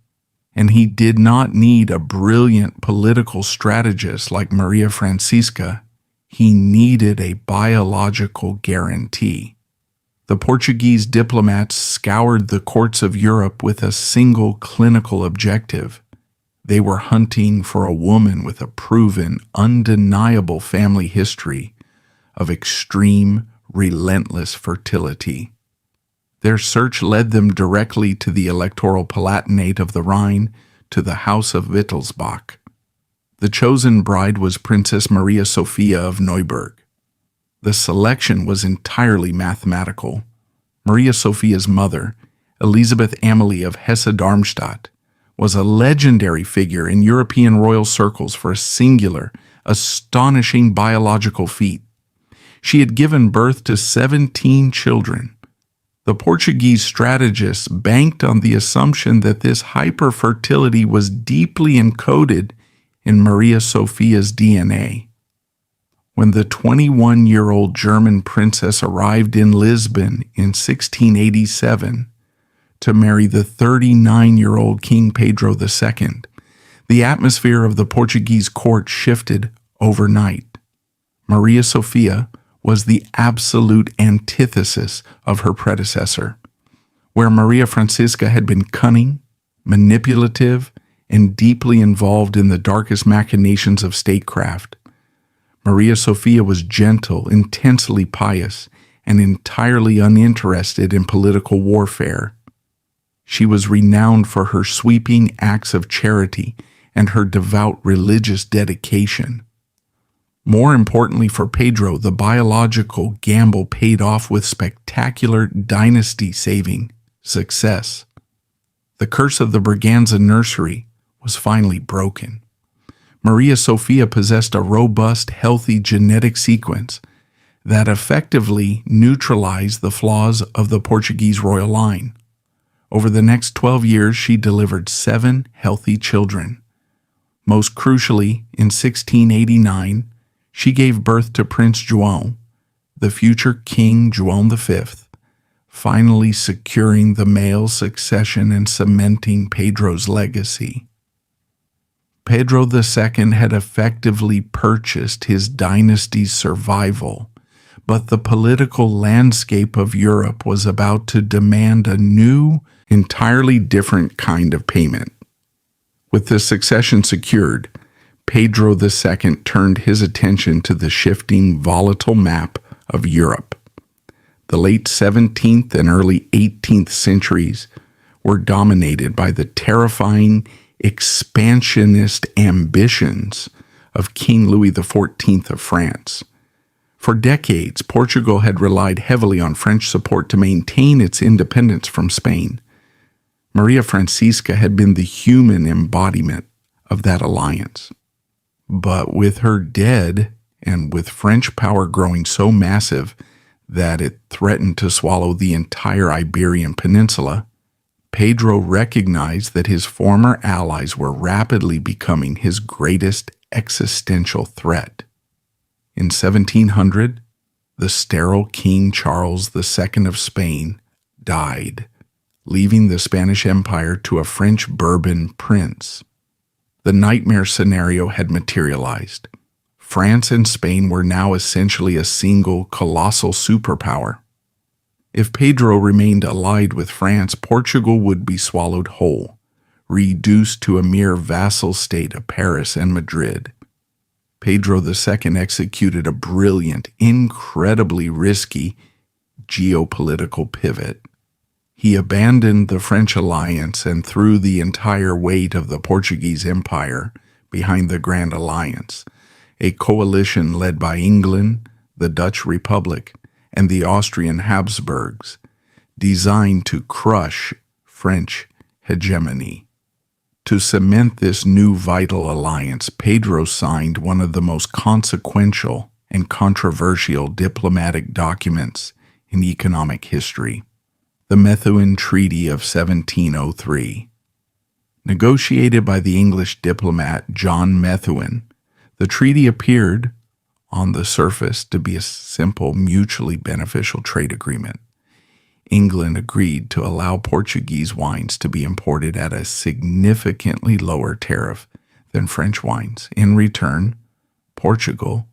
and he did not need a brilliant political strategist like Maria Francisca. He needed a biological guarantee. The Portuguese diplomats scoured the courts of Europe with a single clinical objective. They were hunting for a woman with a proven, undeniable family history of extreme, relentless fertility. Their search led them directly to the electoral palatinate of the Rhine, to the House of Wittelsbach. The chosen bride was Princess Maria Sophia of Neuburg. The selection was entirely mathematical. Maria Sophia's mother, Elisabeth Amalie of Hesse-Darmstadt, was a legendary figure in European royal circles for a singular, astonishing biological feat. She had given birth to 17 children. The Portuguese strategists banked on the assumption that this hyperfertility was deeply encoded in Maria Sophia's DNA. When the 21-year-old German princess arrived in Lisbon in 1687 to marry the 39-year-old King Pedro II, the atmosphere of the Portuguese court shifted overnight. Maria Sophia was the absolute antithesis of her predecessor. Where Maria Francisca had been cunning, manipulative, and deeply involved in the darkest machinations of statecraft, Maria Sophia was gentle, intensely pious, and entirely uninterested in political warfare. She was renowned for her sweeping acts of charity and her devout religious dedication. More importantly for Pedro, the biological gamble paid off with spectacular dynasty-saving success. The curse of the Braganza nursery was finally broken. Maria Sophia possessed a robust, healthy genetic sequence that effectively neutralized the flaws of the Portuguese royal line. Over the next 12 years, she delivered 7 healthy children. Most crucially, in 1689, she gave birth to Prince João, the future King João V, finally securing the male succession and cementing Pedro's legacy. Pedro II had effectively purchased his dynasty's survival, but the political landscape of Europe was about to demand a new, entirely different kind of payment. With the succession secured, Pedro II turned his attention to the shifting, volatile map of Europe. The late 17th and early 18th centuries were dominated by the terrifying, expansionist ambitions of King Louis XIV of France. For decades, Portugal had relied heavily on French support to maintain its independence from Spain. Maria Francisca had been the human embodiment of that alliance. But with her dead, and with French power growing so massive that it threatened to swallow the entire Iberian Peninsula, Pedro recognized that his former allies were rapidly becoming his greatest existential threat. In 1700, the sterile King Charles II of Spain died, leaving the Spanish Empire to a French Bourbon prince. The nightmare scenario had materialized. France and Spain were now essentially a single, colossal superpower. If Pedro remained allied with France, Portugal would be swallowed whole, reduced to a mere vassal state of Paris and Madrid. Pedro II executed a brilliant, incredibly risky geopolitical pivot. He abandoned the French alliance and threw the entire weight of the Portuguese Empire behind the Grand Alliance, a coalition led by England, the Dutch Republic, and the Austrian Habsburgs, designed to crush French hegemony. To cement this new vital alliance, Pedro signed one of the most consequential and controversial diplomatic documents in economic history, the Methuen Treaty of 1703. Negotiated by the English diplomat John Methuen, the treaty appeared, on the surface, to be a simple, mutually beneficial trade agreement. England agreed to allow Portuguese wines to be imported at a significantly lower tariff than French wines. In return, Portugal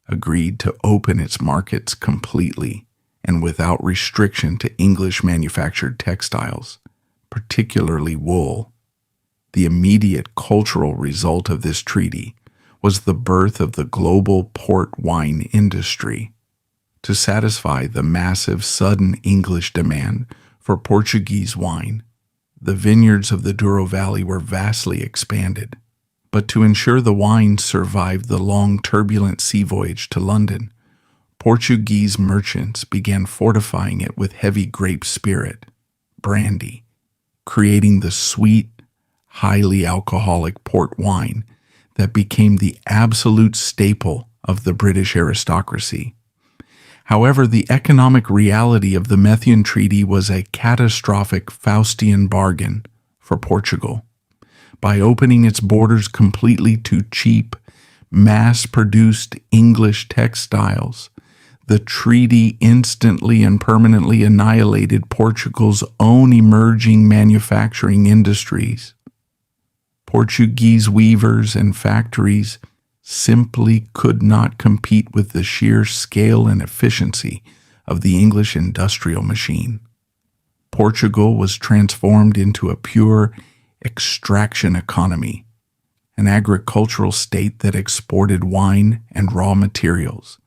agreed to open its markets completely and without restriction to English-manufactured textiles, particularly wool. The immediate cultural result of this treaty was the birth of the global port wine industry. To satisfy the massive sudden English demand for Portuguese wine, the vineyards of the Douro Valley were vastly expanded. But to ensure the wine survived the long turbulent sea voyage to London, Portuguese merchants began fortifying it with heavy grape spirit, brandy, creating the sweet, highly alcoholic port wine that became the absolute staple of the British aristocracy. However, the economic reality of the Methuen Treaty was a catastrophic Faustian bargain for Portugal. By opening its borders completely to cheap, mass-produced English textiles, the treaty instantly and permanently annihilated Portugal's own emerging manufacturing industries. Portuguese weavers and factories simply could not compete with the sheer scale and efficiency of the English industrial machine. Portugal was transformed into a pure extraction economy, an agricultural state that exported wine and raw materials,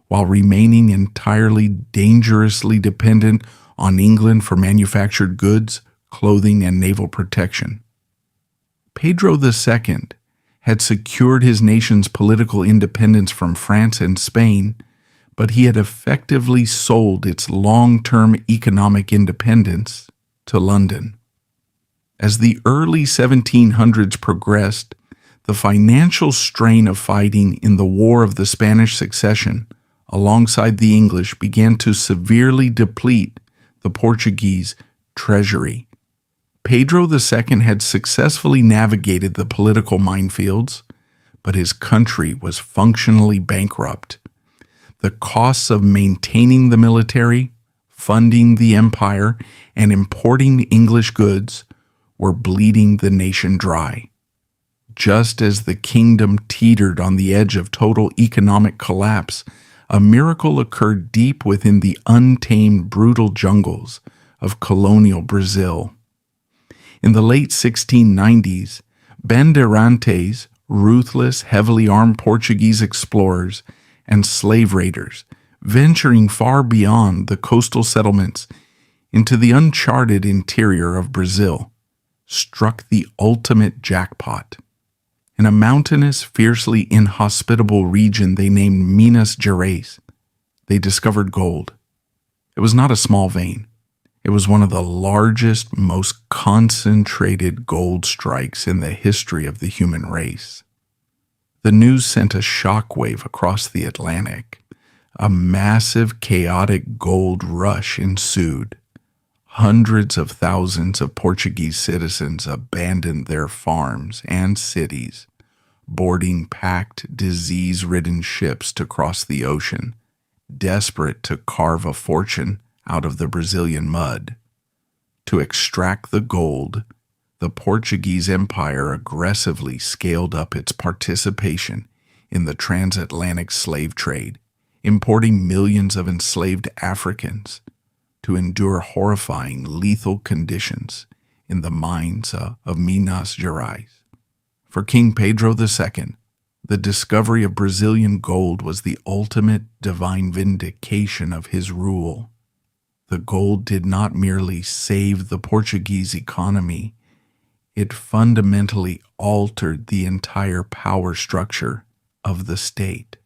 while remaining entirely dangerously dependent on England for manufactured goods, clothing, and naval protection. Pedro II had secured his nation's political independence from France and Spain, but he had effectively sold its long-term economic independence to London. As the early 1700s progressed, the financial strain of fighting in the War of the Spanish Succession alongside the English began to severely deplete the Portuguese treasury. Pedro II had successfully navigated the political minefields, but his country was functionally bankrupt. The costs of maintaining the military, funding the empire, and importing English goods were bleeding the nation dry. Just as the kingdom teetered on the edge of total economic collapse, a miracle occurred deep within the untamed, brutal jungles of colonial Brazil. In the late 1690s, bandeirantes, ruthless, heavily armed Portuguese explorers, and slave raiders, venturing far beyond the coastal settlements into the uncharted interior of Brazil, struck the ultimate jackpot. In a mountainous, fiercely inhospitable region they named Minas Gerais, they discovered gold. It was not a small vein. It was one of the largest, most concentrated gold strikes in the history of the human race. The news sent a shockwave across the Atlantic. A massive, chaotic gold rush ensued. Hundreds of thousands of Portuguese citizens abandoned their farms and cities, boarding packed, disease-ridden ships to cross the ocean, desperate to carve a fortune out of the Brazilian mud. To extract the gold, the Portuguese Empire aggressively scaled up its participation in the transatlantic slave trade, importing millions of enslaved Africans to endure horrifying, lethal conditions in the mines of Minas Gerais. For King Pedro II, the discovery of Brazilian gold was the ultimate divine vindication of his rule. The gold did not merely save the Portuguese economy, it fundamentally altered the entire power structure of the state.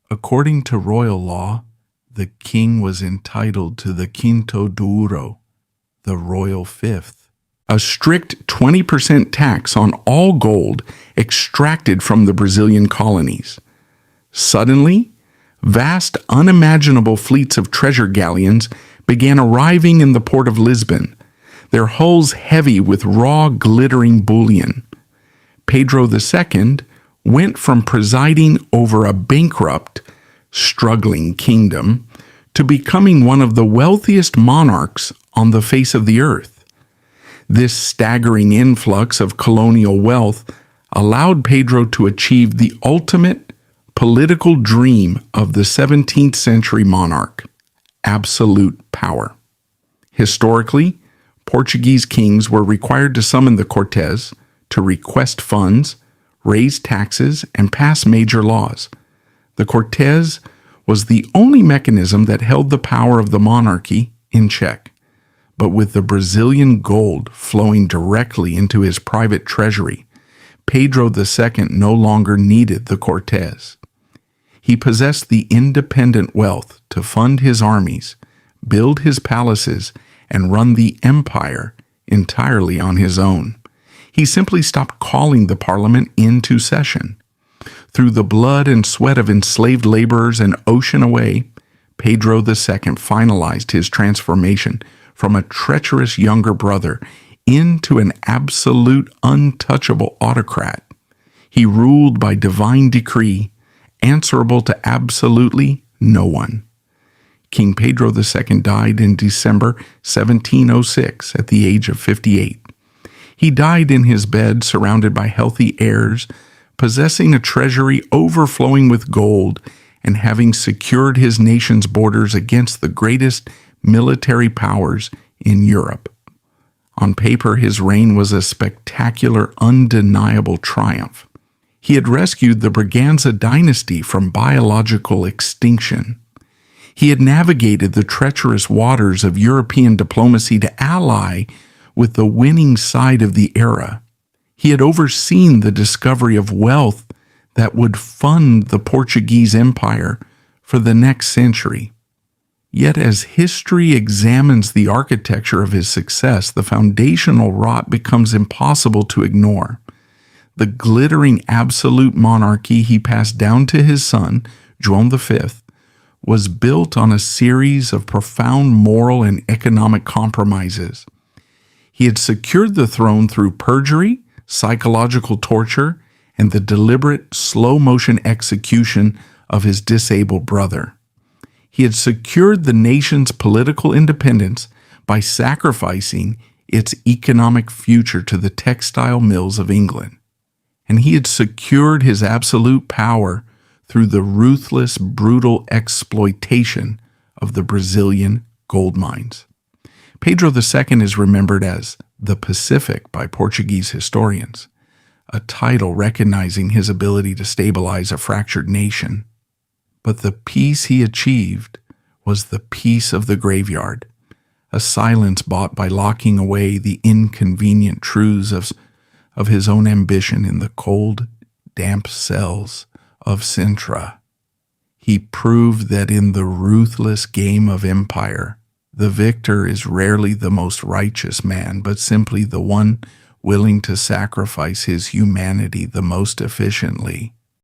According to royal law, the king was entitled to the quinto do ouro, the royal fifth, a strict 20% tax on all gold extracted from the Brazilian colonies. Suddenly, vast, unimaginable fleets of treasure galleons began arriving in the port of Lisbon, their hulls heavy with raw, glittering bullion. Pedro II went from presiding over a bankrupt, struggling kingdom to becoming one of the wealthiest monarchs on the face of the earth. This staggering influx of colonial wealth allowed Pedro to achieve the ultimate political dream of the 17th century monarch, absolute power. Historically, Portuguese kings were required to summon the Cortes to request funds, raise taxes, and pass major laws. The Cortes was the only mechanism that held the power of the monarchy in check. But with the Brazilian gold flowing directly into his private treasury, Pedro II no longer needed the Cortes. He possessed the independent wealth to fund his armies, build his palaces, and run the empire entirely on his own. He simply stopped calling the parliament into session. Through the blood and sweat of enslaved laborers and ocean away, Pedro II finalized his transformation from a treacherous younger brother into an absolute untouchable autocrat. He ruled by divine decree, answerable to absolutely no one. King Pedro II died in December 1706 at the age of 58. He died in his bed surrounded by healthy heirs, possessing a treasury overflowing with gold and having secured his nation's borders against the greatest military powers in Europe. On paper, his reign was a spectacular, undeniable triumph. He had rescued the Braganza dynasty from biological extinction. He had navigated the treacherous waters of European diplomacy to ally with the winning side of the era. He had overseen the discovery of wealth that would fund the Portuguese Empire for the next century. Yet as history examines the architecture of his success, the foundational rot becomes impossible to ignore. The glittering absolute monarchy he passed down to his son, João V, was built on a series of profound moral and economic compromises. He had secured the throne through perjury, psychological torture, and the deliberate, slow-motion execution of his disabled brother. He had secured the nation's political independence by sacrificing its economic future to the textile mills of England. And he had secured his absolute power through the ruthless, brutal exploitation of the Brazilian gold mines. Pedro II is remembered as the Pacific by Portuguese historians, a title recognizing his ability to stabilize a fractured nation. But the peace he achieved was the peace of the graveyard, a silence bought by locking away the inconvenient truths of his own ambition in the cold, damp cells of Sintra. He proved that in the ruthless game of empire, the victor is rarely the most righteous man, but simply the one willing to sacrifice his humanity the most efficiently.